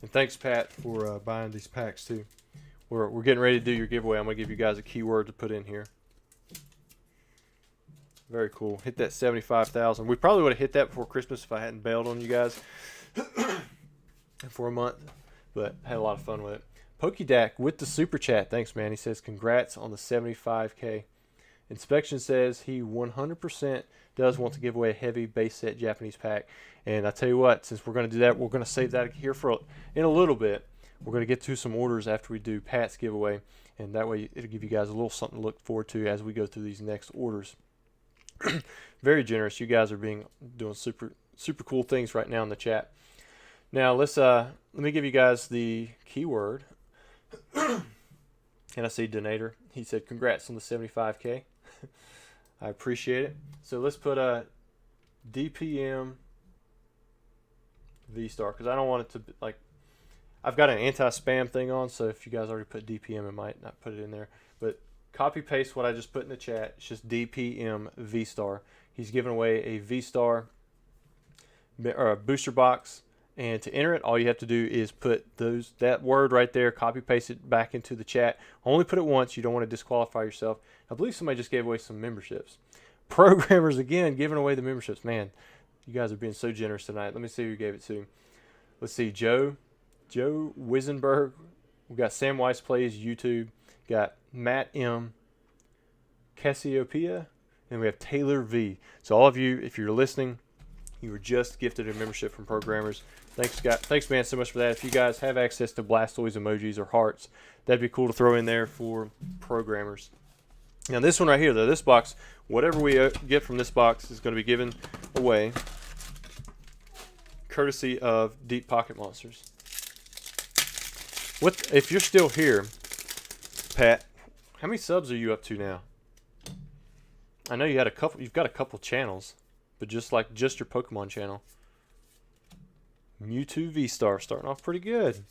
And thanks, Pat, for buying these packs too. We're getting ready to do your giveaway. I'm gonna give you guys a keyword to put in here. Very cool. Hit that 75,000. We probably would have hit that before Christmas if I hadn't bailed on you guys for a month, but had a lot of fun with it. Pokedak with the super chat. Thanks, man. He says, congrats on the 75K. Inspection says he 100% does want to give away a heavy base set Japanese pack. And I tell you what, since we're going to do that, we're going to save that here in a little bit. We're going to get to some orders after we do Pat's giveaway. And that way it'll give you guys a little something to look forward to as we go through these next orders. Very generous. You guys are doing super cool things right now in the chat. Now let me give you guys the keyword. And I see Donator. He said, congrats on the 75K. I appreciate it. So let's put a DPM V-Star, because I don't want it to be like, I've got an anti-spam thing on, so if you guys already put DPM, it might not put it in there. But copy paste what I just put in the chat. It's just DPM V-Star. He's giving away a V-Star or a booster box. And to enter it, all you have to do is put that word right there, copy paste it back into the chat. Only put it once. You don't want to disqualify yourself. I believe somebody just gave away some memberships. Programmers again giving away the memberships. Man, you guys are being so generous tonight. Let me see who gave it to. Let's see, Joe Wisenberg. We got Sam Weiss Plays YouTube. Got Matt M. Cassiopeia, and we have Taylor V. So all of you, if you're listening, you were just gifted a membership from Programmers. Thanks, Scott. Thanks, man, so much for that. If you guys have access to Blastoise emojis or hearts, that'd be cool to throw in there for Programmers. Now, this one right here, though, this box, whatever we get from this box is going to be given away courtesy of Deep Pocket Monsters. What if you're still here, Pat? How many subs are you up to now? I know you had a couple. You've got a couple channels, but just your Pokemon channel. Mewtwo V-Star starting off pretty good.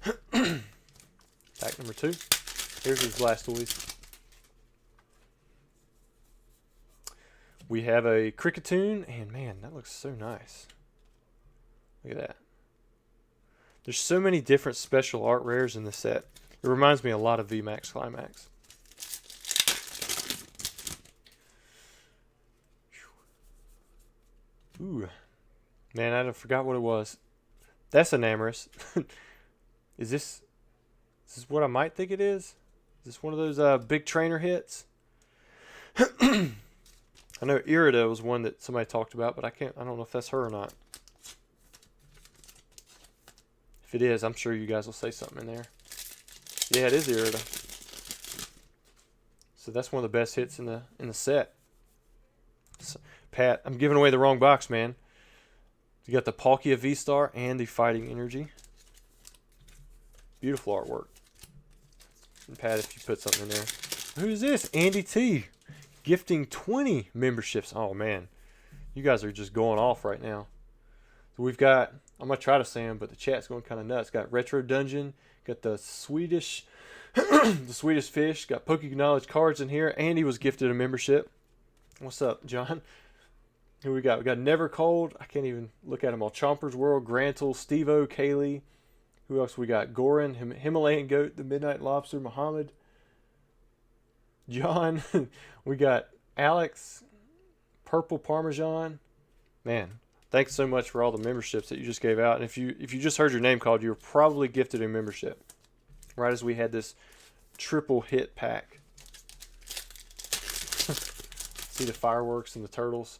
Pack number 2. Here's his Blastoise. We have a Cricketune, and man, that looks so nice. Look at that. There's so many different special art rares in this set. It reminds me a lot of VMAX Climax. Ooh. Man, I forgot what it was. That's Enamorous. Is this what I might think it is? Is this one of those big trainer hits? I know Irida was one that somebody talked about, but I don't know if that's her or not. If it is, I'm sure you guys will say something in there. Yeah, it is Irida. So that's one of the best hits in the set. So, Pat, I'm giving away the wrong box, man. You got the Palkia V-Star and the Fighting Energy. Beautiful artwork. And Pat, if you put something in there. Who's this? Andy T. Gifting 20 memberships. Oh, man. You guys are just going off right now. So we've got, I'm going to try to say them, but the chat's going kind of nuts. Got Retro Dungeon. Got the Swedish, the Swedish Fish. Got Poke-Knowledge cards in here. Andy was gifted a membership. What's up, John? Who we got? We got Never Cold. I can't even look at them all. Chomper's World, Grantle, Steve-O, Kaylee. Who else we got? Goran, Himalayan Goat, the Midnight Lobster, Muhammad. John. We got Alex, Purple Parmesan. Man, thanks so much for all the memberships that you just gave out. And if you just heard your name called, you were probably gifted a membership. Right as we had this triple hit pack. See the fireworks and the turtles.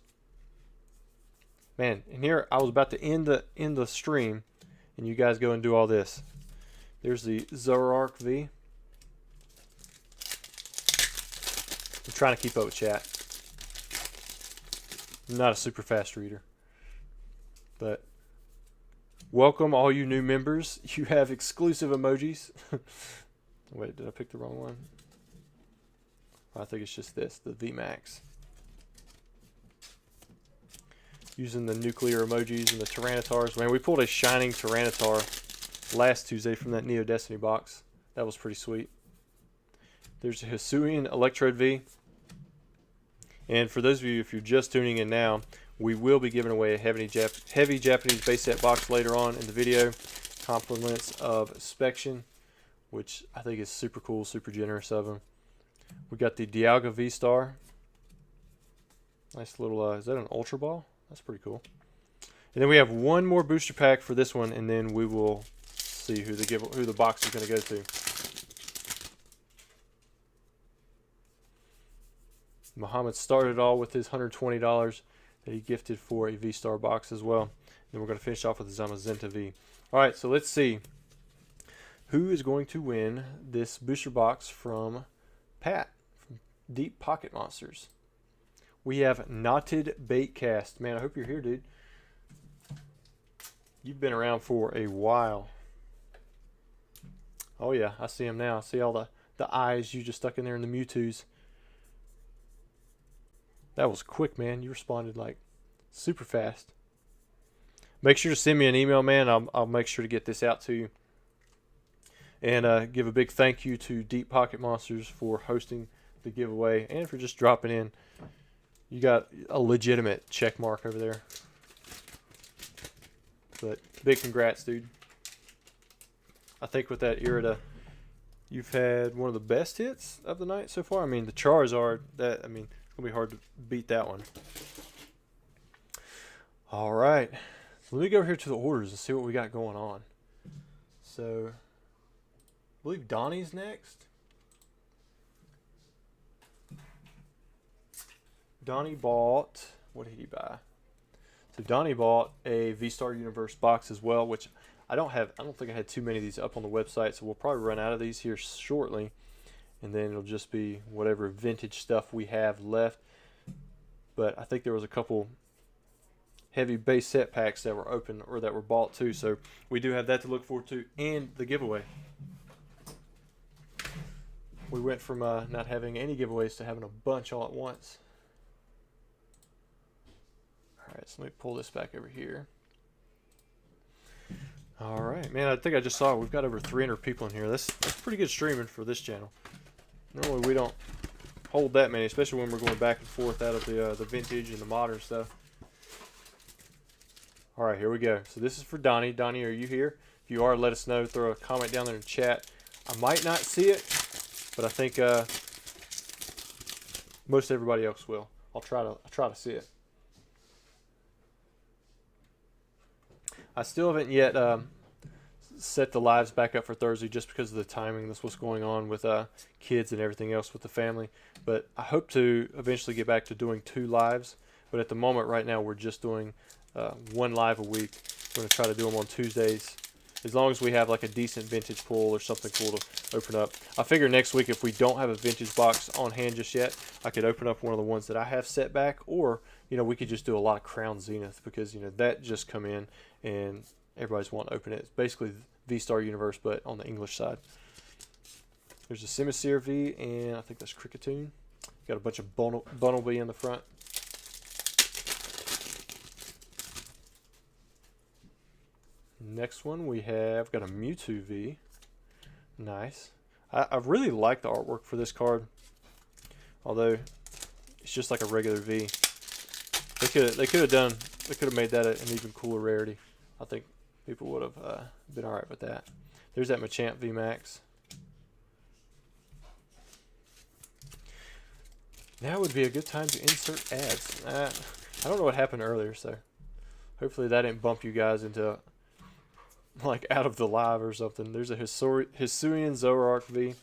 Man, and here I was about to end the stream, and you guys go and do all this. There's the Zoroark V. I'm trying to keep up with chat. I'm not a super fast reader. But welcome all you new members. You have exclusive emojis. Wait, did I pick the wrong one? I think it's just this, the VMAX. using the nuclear emojis and the Tyrannitars. Man, we pulled a shining Tyranitar last Tuesday from that Neo Destiny box. That was pretty sweet. There's a Hisuian Electrode V. And for those of you, if you're just tuning in now, we will be giving away a heavy Japanese base set box later on in the video. Compliments of Spection, which I think is super cool, super generous of them. We got the Dialga V-Star. Nice little, is that an Ultra Ball? That's pretty cool. And then we have one more booster pack for this one, and then we will see who the box is going to go to. Muhammad started all with his $120 that he gifted for a V-Star box as well. Then we're going to finish off with the Zamazenta V. All right, so let's see who is going to win this booster box from Pat from Deep Pocket Monsters. We have Knotted Baitcast. Man, I hope you're here, dude. You've been around for a while. Oh yeah, I see him now. I see all the eyes you just stuck in there in the Mewtwo's. That was quick, man. You responded like super fast. Make sure to send me an email, man. I'll make sure to get this out to you. And give a big thank you to Deep Pocket Monsters for hosting the giveaway and for just dropping in. You got a legitimate check mark over there. But big congrats, dude. I think with that Irida, you've had one of the best hits of the night so far. I mean, the Charizard, it's going to be hard to beat that one. All right. So let me go over here to the orders and see what we got going on. So, I believe Donnie's next. Donnie bought, what did he buy? So Donnie bought a V-Star Universe box as well, which I don't think I had too many of these up on the website, so we'll probably run out of these here shortly. And then it'll just be whatever vintage stuff we have left. But I think there was a couple heavy base set packs that were open or that were bought too, so we do have that to look forward to, and the giveaway. We went from not having any giveaways to having a bunch all at once. Alright, so let me pull this back over here. Alright, man, I think I just saw we've got over 300 people in here. That's pretty good streaming for this channel. Normally we don't hold that many, especially when we're going back and forth out of the vintage and the modern stuff. Alright, here we go. So this is for Donnie. Donnie, are you here? If you are, let us know. Throw a comment down there in chat. I might not see it, but I think most everybody else will. I'll try to see it. I still haven't yet set the lives back up for Thursday just because of the timing. That's what's going on with kids and everything else with the family. But I hope to eventually get back to doing 2 lives. But at the moment, right now, we're just doing 1 live a week. We're going to try to do them on Tuesdays, as long as we have like a decent vintage pull or something cool to open up. I figure next week, if we don't have a vintage box on hand just yet, I could open up one of the ones that I have set back, or we could just do a lot of Crown Zenith, because that just come in and everybody's wanting to open it. It's basically V-Star Universe, but on the English side. There's a Simisear V, and I think that's Cricketune. Got a bunch of Bunnelby in the front. Next one we have got a Mewtwo V. Nice. I really like the artwork for this card, although it's just like a regular V. They could have made that an even cooler rarity. I think people would have been alright with that. There's that Machamp V Max. Now would be a good time to insert ads. I don't know what happened earlier, so hopefully that didn't bump you guys into like out of the live or something. There's a Hisuian Zoroark V.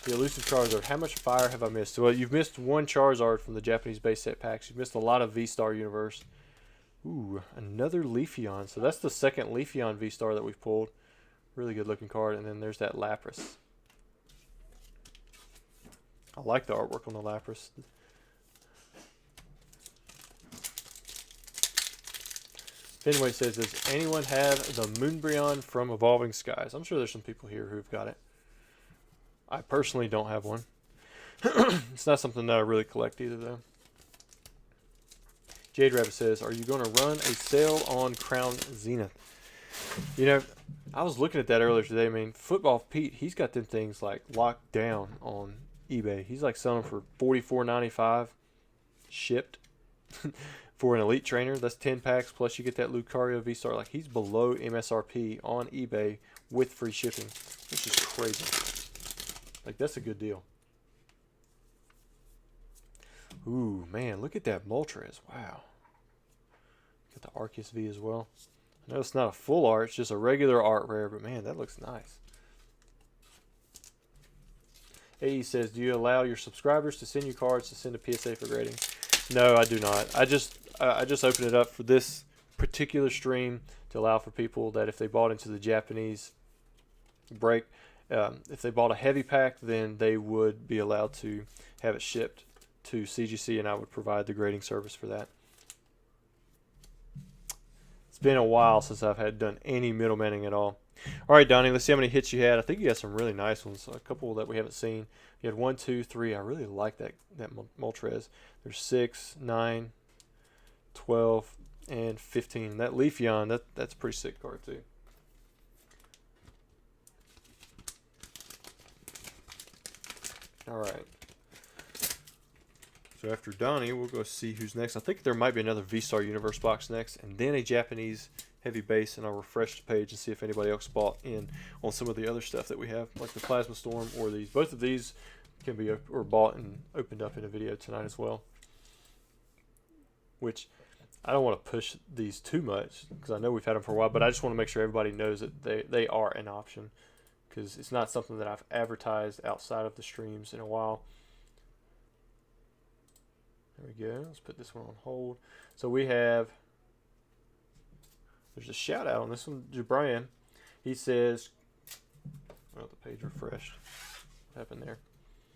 The elusive Charizard. How much fire have I missed? Well, you've missed 1 Charizard from the Japanese base set packs. You've missed a lot of V-Star Universe. Ooh, another Leafeon. So that's the second Leafeon V-Star that we've pulled. Really good looking card. And then there's that Lapras. I like the artwork on the Lapras. Fenway says, does anyone have the Moonbreon from Evolving Skies? I'm sure there's some people here who've got it. I personally don't have one. It's not something that I really collect either, though. Jade Rabbit says, are you going to run a sale on Crown Zenith? You know, I was looking at that earlier today. I mean, Football Pete, he's got them things like locked down on eBay. He's like selling for $44.95 shipped for an elite trainer. That's 10 packs plus you get that Lucario V-Star. Like, he's below MSRP on eBay with free shipping, which is crazy. Like, that's a good deal. Ooh, man, look at that Moltres. Wow. Got the Arceus V as well. I know it's not a full art, it's just a regular art rare, but man, that looks nice. AE says, do you allow your subscribers to send you cards to send to PSA for grading? No, I do not. I just opened it up for this particular stream to allow for people that if they bought into the Japanese break, if they bought a heavy pack, then they would be allowed to have it shipped to CGC, and I would provide the grading service for that. It's been a while since I've had done any middlemaning at all. All right, Donnie, let's see how many hits you had. I think you had some really nice ones, a couple that we haven't seen. You had 1, 2, 3. I really like that Moltres. There's 6, 9, 12, and 15. That Leafeon, that's a pretty sick card too. All right. So after Donnie, we'll go see who's next. I think there might be another V-Star Universe box next, and then a Japanese heavy base, and I'll refresh the page and see if anybody else bought in on some of the other stuff that we have, like the Plasma Storm or these. Both of these can be or bought and opened up in a video tonight as well. Which I don't want to push these too much because I know we've had them for a while, but I just want to make sure everybody knows that they are an option because it's not something that I've advertised outside of the streams in a while. There we go. Let's put this one on hold. So we have, there's a shout out on this one, Jabrian. He says, well, the page refreshed. What happened there?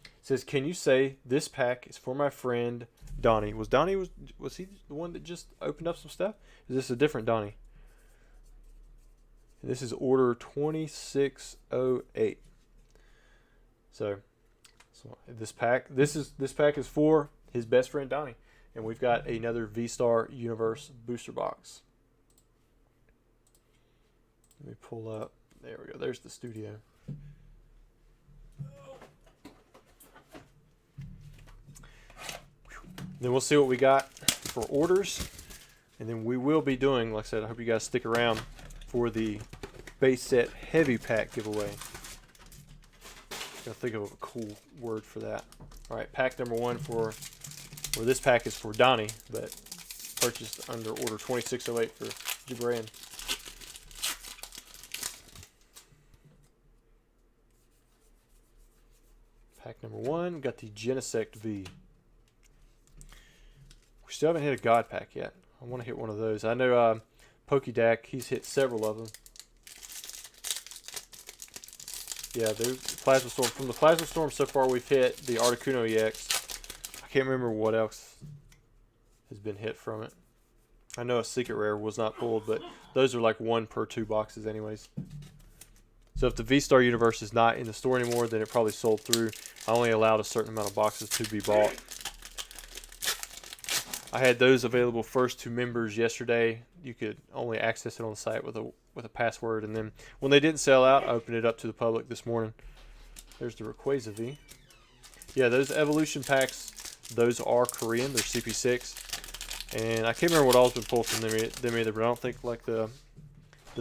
It says, can you say this pack is for my friend Donnie? Was he the one that just opened up some stuff? Is this a different Donnie? And this is order 2608. So this pack is for his best friend Donnie, and we've got another V-Star Universe booster box. Let me pull up. There we go. There's the studio. Then we'll see what we got for orders, and then we will be doing, like I said, I hope you guys stick around for the base set heavy pack giveaway. Gotta think of a cool word for that. All right, pack number 1 for, or this pack is for Donnie, but purchased under order 2608 for Gibran. Pack number 1, got the Genesect V. We still haven't hit a God pack yet. I want to hit one of those. I know Pokédak, he's hit several of them. Yeah, there's Plasma Storm. From the Plasma Storm so far, we've hit the Articuno EX. I can't remember what else has been hit from it. I know a Secret Rare was not pulled, but those are like 1 per 2 boxes anyways. So if the V-Star Universe is not in the store anymore, then it probably sold through. I only allowed a certain amount of boxes to be bought. I had those available first to members yesterday. You could only access it on the site with a password, and then when they didn't sell out, I opened it up to the public this morning. There's the Rayquaza V. Yeah, those evolution packs, those are Korean. They're CP6, and I can't remember what all's been pulled from them either. But I don't think like the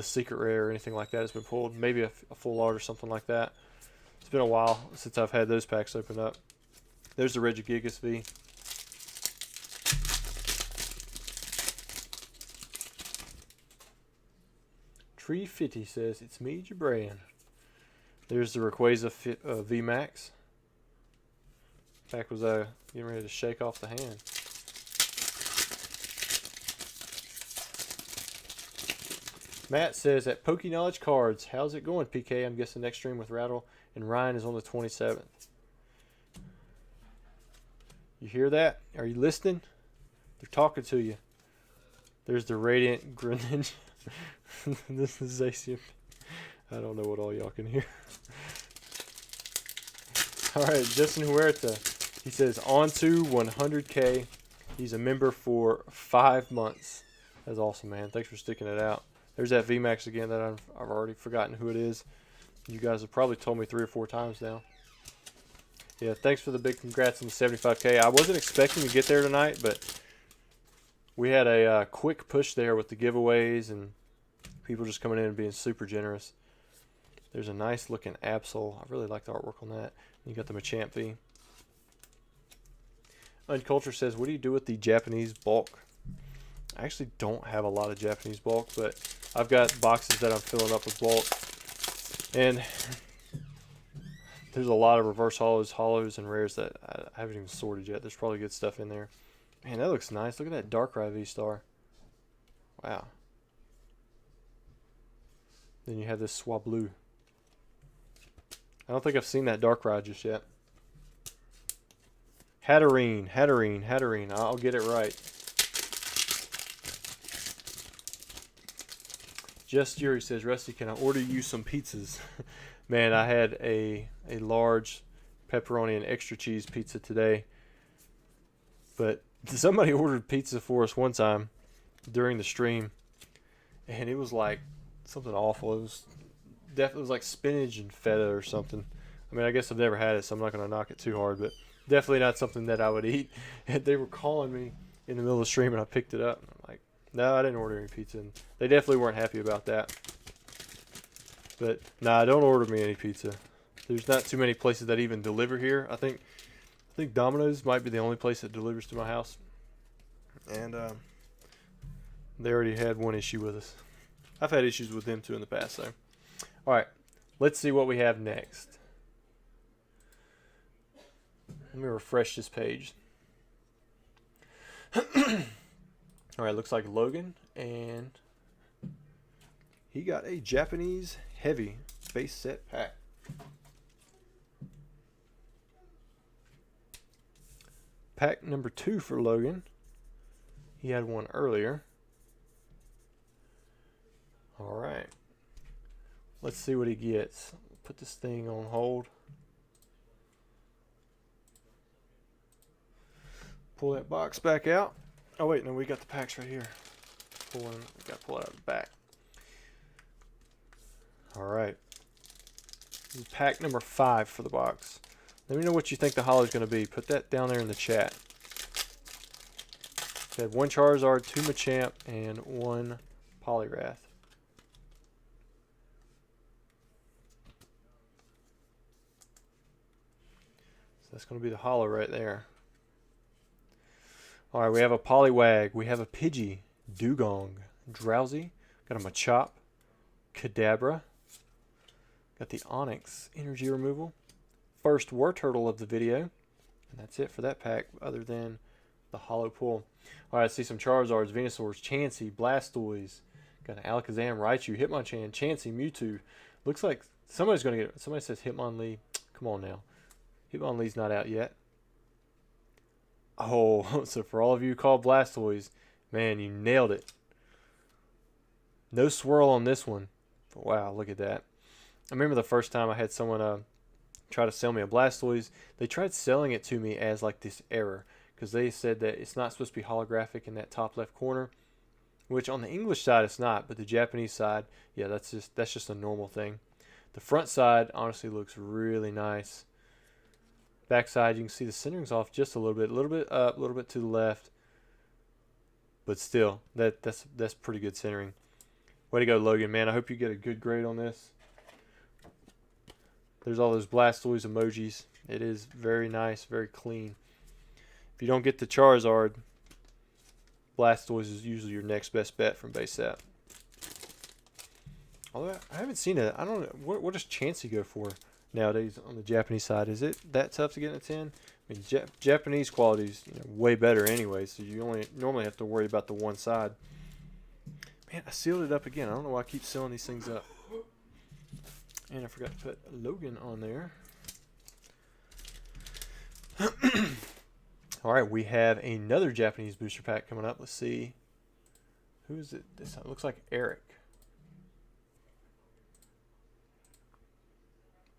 Secret Rare or anything like that has been pulled. Maybe a full art or something like that. It's been a while since I've had those packs opened up. There's the Regigigas V. Tree 50 says, it's me, Jabran. There's the Rayquaza VMAX. Pack was getting ready to shake off the hand. Matt says, at Poke Knowledge Cards, how's it going, PK? I'm guessing next stream with Rattle and Ryan is on the 27th. You hear that? Are you listening? They're talking to you. There's the Radiant Greninja. This is Zacian. I don't know what all y'all can hear. All right, Justin Huerta. He says, on to 100K. He's a member for 5 months. That's awesome, man. Thanks for sticking it out. There's that VMAX again that I've already forgotten who it is. You guys have probably told me 3 or 4 times now. Yeah, thanks for the big congrats on the 75K. I wasn't expecting to get there tonight, but we had a quick push there with the giveaways and people just coming in and being super generous. There's a nice looking Absol. I really like the artwork on that. You got the Machamp V. Unculture says, what do you do with the Japanese bulk? I actually don't have a lot of Japanese bulk, but I've got boxes that I'm filling up with bulk. And there's a lot of reverse hollows, and rares that I haven't even sorted yet. There's probably good stuff in there. Man, that looks nice. Look at that Darkrai V-Star. Wow. Then you have this Swablu. I don't think I've seen that Darkrai just yet. Hatterene. I'll get it right. Just Yuri says, Rusty, can I order you some pizzas? Man, I had a large pepperoni and extra cheese pizza today. But somebody ordered pizza for us one time during the stream, and it was like something awful. It was definitely like spinach and feta or something. I mean, I guess I've never had it, so I'm not going to knock it too hard, but definitely not something that I would eat. And they were calling me in the middle of the stream, and I picked it up. And I'm like, no, I didn't order any pizza. And they definitely weren't happy about that. But, nah, don't order me any pizza. There's not too many places that even deliver here. I think Domino's might be the only place that delivers to my house. And they already had one issue with us. I've had issues with them too in the past, though. All right, let's see what we have next. Let me refresh this page. All right, looks like Logan, and he got a Japanese heavy base set pack. Pack number 2 for Logan. He had one earlier. All right. Let's see what he gets. Put this thing on hold. Pull that box back out. Oh wait, no, we got the packs right here. We got to pull it out of the back. All right. This is pack number 5 for the box. Let me know what you think the holo is going to be. Put that down there in the chat. We had 1 Charizard, 2 Machamp, and 1 Poliwrath. So that's going to be the holo right there. All right, we have a Poliwag. We have a Pidgey, Dugong, Drowsy. Got a Machop, Kadabra. Got the Onyx energy removal. First Wartortle of the video. And that's it for that pack, other than the holo pull. All right, I see some Charizards, Venusaurs, Chansey, Blastoise. Got an Alakazam, Raichu, Hitmonchan, Chansey, Mewtwo. Looks like somebody's going to get it. Somebody says Hitmonlee. Come on now. Hitmonlee's not out yet. Oh, so for all of you who call Blastoise, man, you nailed it. No swirl on this one. But wow, look at that. I remember the first time I had someone try to sell me a Blastoise. They tried selling it to me as like this error, because they said that it's not supposed to be holographic in that top left corner, which on the English side it's not, but the Japanese side, yeah, that's just a normal thing. The front side honestly looks really nice. Back side, you can see the centering's off just a little bit up, a little bit to the left, but still, that's pretty good centering. Way to go, Logan, man. I hope you get a good grade on this. There's all those Blastoise emojis. It is very nice, very clean. If you don't get the Charizard, Blastoise is usually your next best bet from base set. Although I haven't seen it. I don't know. What does Chansey go for nowadays on the Japanese side? Is it that tough to get in a 10? I mean, Japanese quality is way better anyway, so you only normally have to worry about the one side. Man, I sealed it up again. I don't know why I keep sealing these things up. And I forgot to put Logan on there. All right, we have another Japanese booster pack coming up. Let's see. Who is it? This looks like Eric.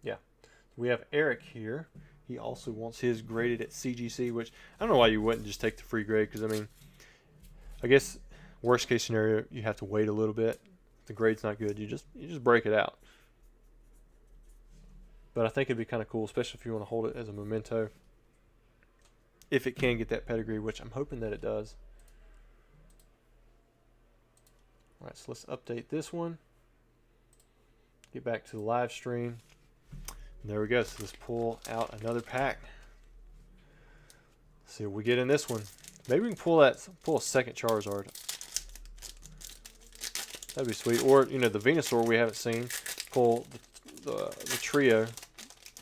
Yeah, we have Eric here. He also wants his graded at CGC, which I don't know why you wouldn't just take the free grade, because I mean, I guess worst case scenario, you have to wait a little bit. If the grade's not good, you just break it out. But I think it'd be kind of cool, especially if you want to hold it as a memento. If it can get that pedigree, which I'm hoping that it does. All right, so let's update this one. Get back to the live stream. And there we go. So let's pull out another pack. See what we get in this one. Maybe we can pull a second Charizard. That'd be sweet. Or, you know, the Venusaur we haven't seen. Pull the trio,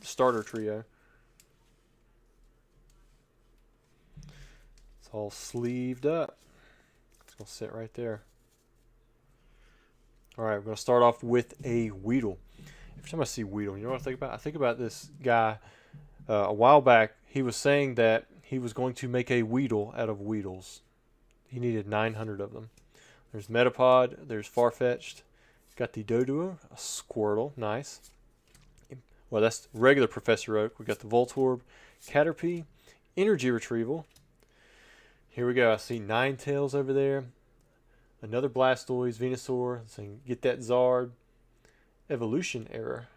the starter trio. It's all sleeved up. It's going to sit right there. All right, we're going to start off with a Weedle. Every time I see Weedle, you know what I think about? I think about this guy a while back. He was saying that he was going to make a Weedle out of Weedles. He needed 900 of them. There's Metapod. There's Farfetch'd. Got the Doduo, a Squirtle. Nice. Well, that's regular Professor Oak. We got the Voltorb, Caterpie, Energy Retrieval. Here we go. I see Ninetales over there. Another Blastoise, Venusaur, saying get that Zard. Evolution error.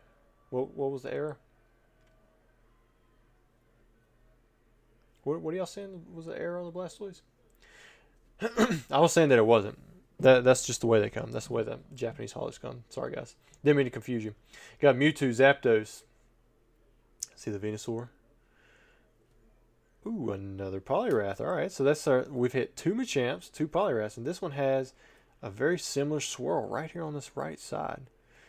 What was the error? What are y'all saying was the error on the Blastoise? I was saying that it wasn't. That's just the way they come. That's the way the Japanese holos come. Sorry, guys. Didn't mean to confuse you. Got Mewtwo, Zapdos. See the Venusaur. Ooh, another Poliwrath. All right, so that's we've hit 2 Machamps, 2 Poliwraths, and this one has a very similar swirl right here on this right side.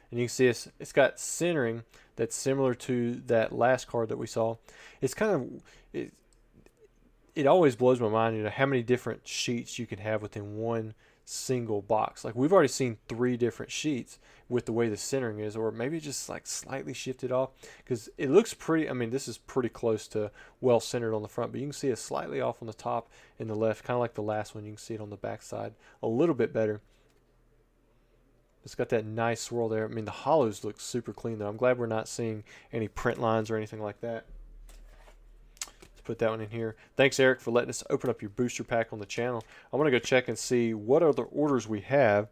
And you can see it's got centering that's similar to that last card that we saw. It's kind of it always blows my mind, you know, how many different sheets you can have within one single box. Like we've already seen 3 different sheets with the way the centering is, or maybe just like slightly shifted off, because it looks pretty. I mean, this is pretty close to well centered on the front, but you can see it slightly off on the top and the left, kind of like the last one. You can see it on the back side a little bit better. It's got that nice swirl there. I mean, the hollows look super clean though. I'm glad we're not seeing any print lines or anything like that. Let's put that one in here. Thanks, Eric, for letting us open up your booster pack on the channel. I want to go check and see what other orders we have.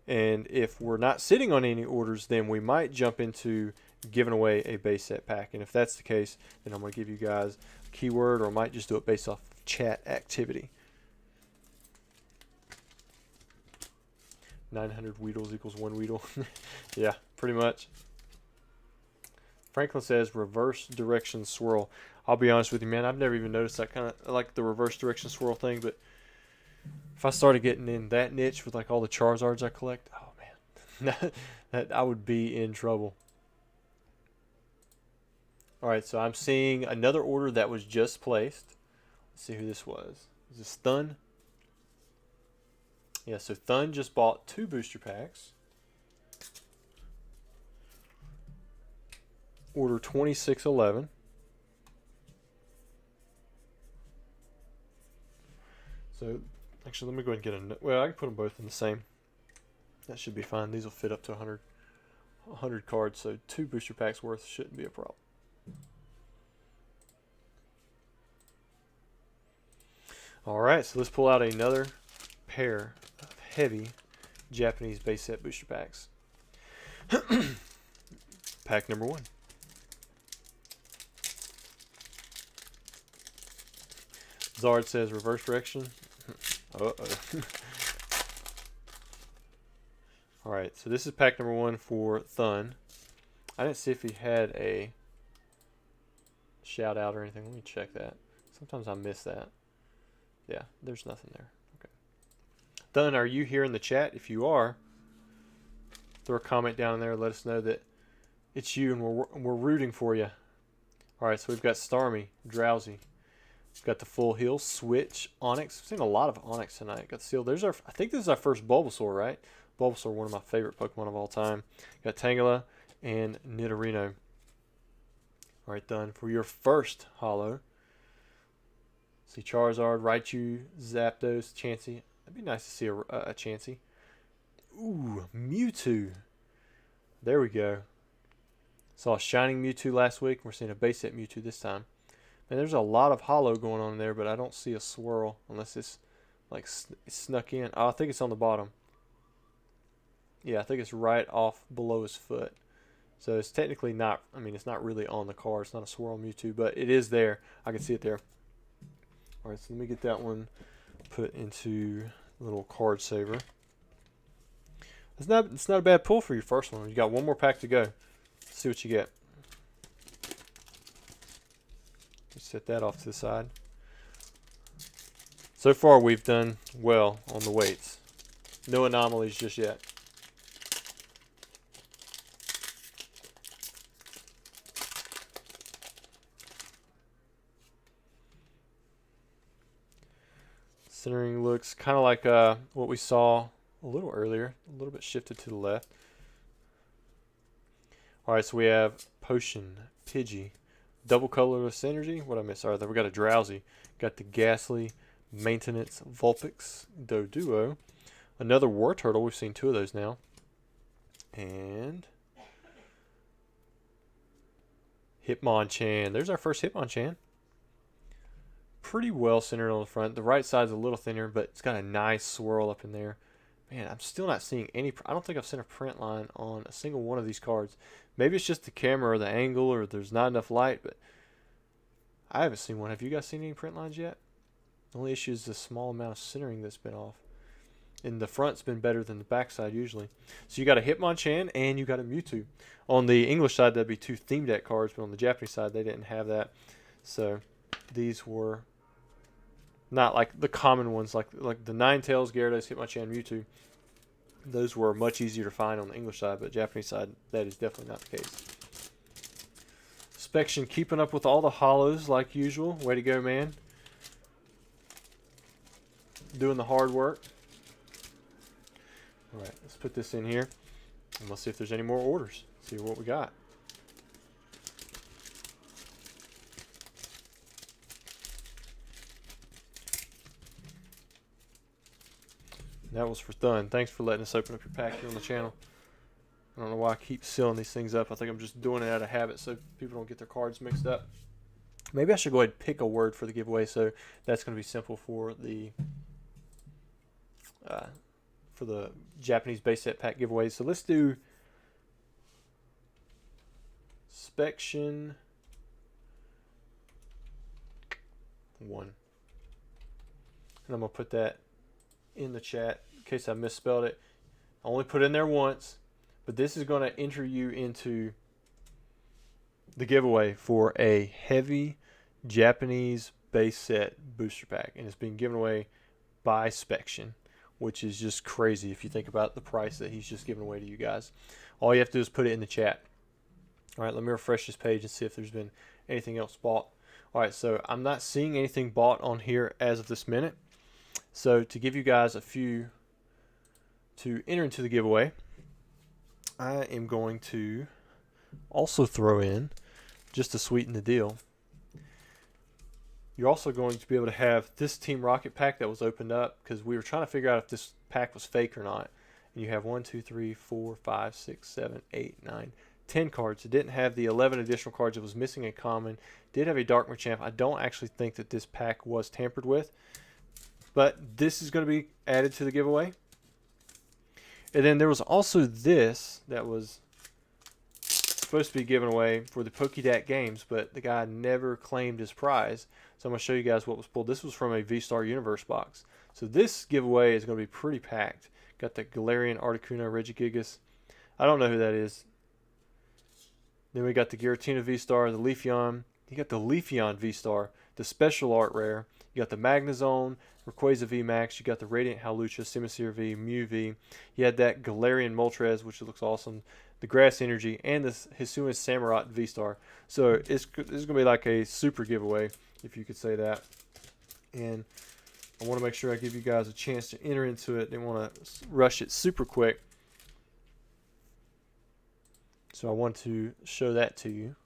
And if we're not sitting on any orders, then we might jump into giving away a base set pack. And if that's the case, then I'm going to give you guys a keyword, or I might just do it based off chat activity. 900 Weedles equals 1 Weedle. Yeah, pretty much. Franklin says reverse direction swirl. I'll be honest with you, man. I've never even noticed that kind of like the reverse direction swirl thing, but if I started getting in that niche with like all the Charizards I collect, oh man, that I would be in trouble. All right, so I'm seeing another order that was just placed. Let's see who this was. Is this Thun? Yeah, so Thun just bought 2 booster packs. Order 2611. So, actually, let me go ahead and get well, I can put them both in the same. That should be fine. These will fit up to 100 cards, so 2 booster packs worth shouldn't be a problem. All right, so let's pull out another pair of heavy Japanese base set booster packs. Pack number 1. Zard says reverse direction. Uh-oh. Alright, so this is pack number 1 for Thun. I didn't see if he had a shout out or anything. Let me check that. Sometimes I miss that. Yeah, there's nothing there. Okay. Thun, are you here in the chat? If you are, throw a comment down there. Let us know that it's you and we're rooting for you. Alright, so we've got Starmie, Drowsy. We've got the Full Heal, Switch, Onix. We've seen a lot of Onix tonight. Got Seal. There's our. I think this is our first Bulbasaur, right? Bulbasaur, one of my favorite Pokemon of all time. Got Tangela and Nidorino. All right, done for your first holo. See Charizard, Raichu, Zapdos, Chansey. That'd be nice to see a Chansey. Ooh, Mewtwo. There we go. Saw a Shining Mewtwo last week. We're seeing a base set Mewtwo this time. And there's a lot of hollow going on there, but I don't see a swirl unless it's like snuck in. Oh, I think it's on the bottom. Yeah, I think it's right off below his foot. So it's technically not, I mean, it's not really on the card. It's not a swirl Mewtwo, but it is there. I can see it there. All right, so let me get that one put into a little card saver. It's not a bad pull for your first one. You got one more pack to go. Let's see what you get. Just set that off to the side. So far, we've done well on the weights. No anomalies just yet. Centering looks kind of like what we saw a little earlier, a little bit shifted to the left. All right, so we have Potion, Pidgey, Double Colorless Energy. What I missed? All right, then we got a Drowsy, got the Ghastly, Maintenance, Vulpix, Doduo, another War Turtle. We've seen two of those now, and Hitmonchan. There's our first Hitmonchan. Pretty well centered on the front. The right side's a little thinner, but it's got a nice swirl up in there. Man, I'm still not seeing any. I don't think I've seen a print line on a single one of these cards. Maybe it's just the camera or the angle or there's not enough light, but I haven't seen one. Have you guys seen any print lines yet? The only issue is the small amount of centering that's been off. And the front's been better than the back side usually. So you got a Hitmonchan and you got a Mewtwo. On the English side, that'd be two Theme Deck cards, but on the Japanese side, they didn't have that. So these were not like the common ones, like the Ninetales, Gyarados, Hitmonchan, Mewtwo. Those were much easier to find on the English side, but Japanese side, that is definitely not the case. Spection keeping up with all the hollows like usual. Way to go, man. Doing the hard work. All right, let's put this in here, and let's see if there's any more orders. See what we got. That was for Thun. Thanks for letting us open up your pack here on the channel. I don't know why I keep sealing these things up. I think I'm just doing it out of habit so people don't get their cards mixed up. Maybe I should go ahead and pick a word for the giveaway, so that's going to be simple for the Japanese base set pack giveaways. So let's do Spection 1. And I'm going to put that in the chat in case I misspelled it. I only put it in there once, but this is going to enter you into the giveaway for a heavy Japanese base set booster pack, and it's being given away by Spection, which is just crazy if you think about the price that he's just giving away to you guys. All you have to do is put it in the chat. All right, let me refresh this page and see if there's been anything else bought. All right, so I'm not seeing anything bought on here as of this minute. So to give you guys a few to enter into the giveaway, I am going to also throw in, just to sweeten the deal, you're also going to be able to have this Team Rocket pack that was opened up because we were trying to figure out if this pack was fake or not. And you have 1, 2, 3, 4, 5, 6, 7, 8, 9, 10 cards. It didn't have the 11 additional cards. It was missing a common. Did have a Dark Machamp. I don't actually think that this pack was tampered with. But this is going to be added to the giveaway. And then there was also this that was supposed to be given away for the PokéDac games, but the guy never claimed his prize. So I'm going to show you guys what was pulled. This was from a V-Star Universe box. So this giveaway is going to be pretty packed. Got the Galarian, Articuno, Regigigas. I don't know who that is. Then we got the Giratina V-Star, the Leafeon. You got the Leafeon V-Star, the Special Art Rare. You got the Magnezone, Rayquaza V-Max. You got the Radiant Hawlucha, Simisear V, Mew V. You had that Galarian Moltres, which looks awesome. The Grass Energy, and the Hisuian Samurott V-Star. So this is going to be like a super giveaway, if you could say that. And I want to make sure I give you guys a chance to enter into it. Didn't want to rush it super quick. So I want to show that to you.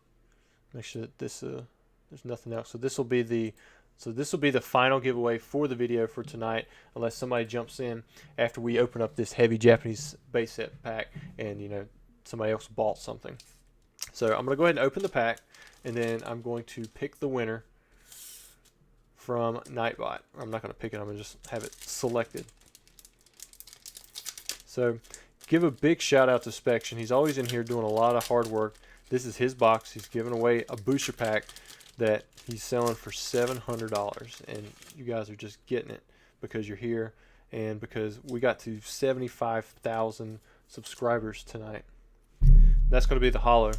Make sure that this there's nothing else. So this will be the final giveaway for the video for tonight, unless somebody jumps in after we open up this heavy Japanese base set pack and somebody else bought something. So I'm going to go ahead and open the pack, and then I'm going to pick the winner from Nightbot. I'm not going to pick it. I'm going to just have it selected. So give a big shout out to Spection. He's always in here doing a lot of hard work. This is his box. He's giving away a booster pack that he's selling for $700, and you guys are just getting it because you're here and because we got to 75,000 subscribers tonight. That's going to be the holo.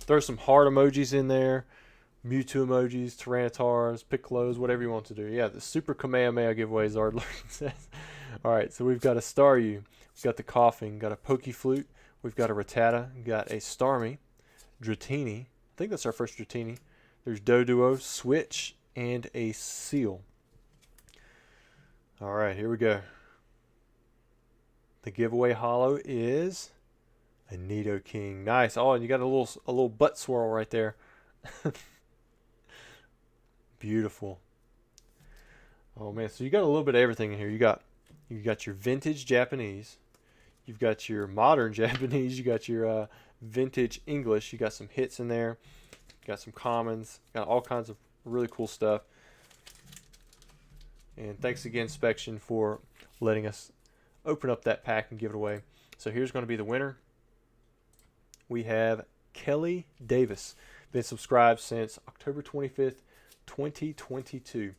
Throw some heart emojis in there, Mewtwo emojis, Tyrantars, Piccolos, whatever you want to do. Yeah, the Super Kamehameha giveaway, Zard says. All right, so we've got a Staryu, we've got the Coughing, got a Pokeflute, we've got a Rattata, got a Starmie, Dratini. I think that's our first Dratini. There's Doduo, Switch, and a Seal. All right, here we go. The giveaway holo is a Nidoking. Nice. Oh, and you got a little butt swirl right there. Beautiful. Oh man, so you got a little bit of everything in here. You got your vintage Japanese, you've got your modern Japanese, you got your vintage English, you got some hits in there, got some commons, got all kinds of really cool stuff. And thanks again, Spection, for letting us open up that pack and give it away. So here's going to be the winner. We have Kelly Davis, been subscribed since October 25th, 2022.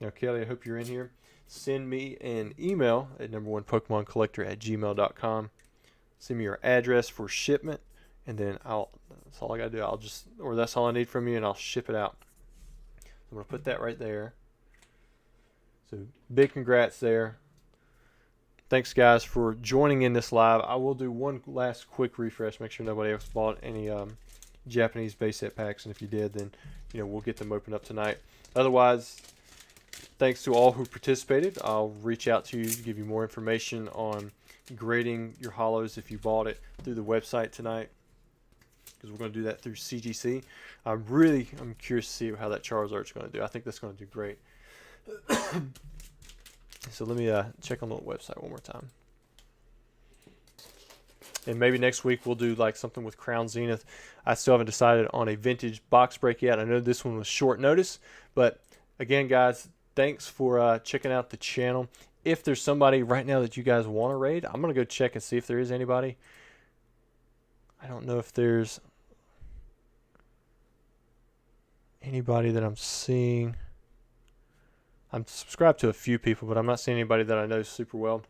Now, Kelly, I hope you're in here. Send me an email at number1pokemoncollector@gmail.com. Send me your address for shipment, and then that's all I got to do. That's all I need from you, and I'll ship it out. So I'm going to put that right there. So big congrats there. Thanks, guys, for joining in this live. I will do one last quick refresh, make sure nobody else bought any Japanese base set packs, and if you did, then we'll get them opened up tonight. Otherwise, thanks to all who participated. I'll reach out to you to give you more information on grading your holos if you bought it through the website tonight, because we're going to do that through CGC. I'm curious to see how that Charizard's going to do. I think that's going to do great. So let me check on the website one more time. And maybe next week we'll do like something with Crown Zenith. I still haven't decided on a vintage box break yet. I know this one was short notice, but again, guys, thanks for checking out the channel. If there's somebody right now that you guys want to raid, I'm going to go check and see if there is anybody. I don't know if there's anybody that I'm seeing. I'm subscribed to a few people, but I'm not seeing anybody that I know super well.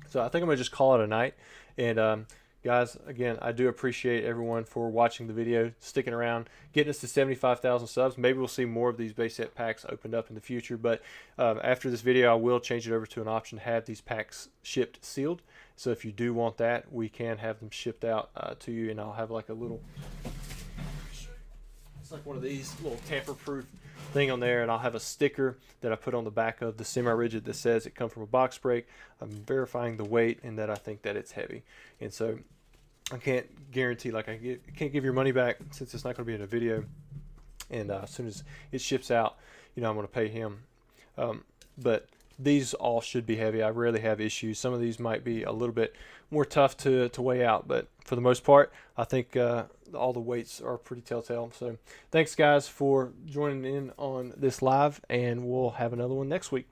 So I think I'm going to just call it a night. And guys, again, I do appreciate everyone for watching the video, sticking around, getting us to 75,000 subs. Maybe we'll see more of these base set packs opened up in the future. But after this video, I will change it over to an option to have these packs shipped sealed. So if you do want that, we can have them shipped out to you. And I'll have like a little, it's like one of these little tamper-proof thing on there, and I'll have a sticker that I put on the back of the semi-rigid that says it comes from a box break. I'm verifying the weight and that I think that it's heavy, and so I can't guarantee, like I can't give your money back since it's not going to be in a video. And as soon as it ships out, I'm going to pay him. But these all should be heavy. I rarely have issues. Some of these might be a little bit more tough to weigh out, but for the most part, I think all the weights are pretty telltale. So thanks, guys, for joining in on this live, and we'll have another one next week.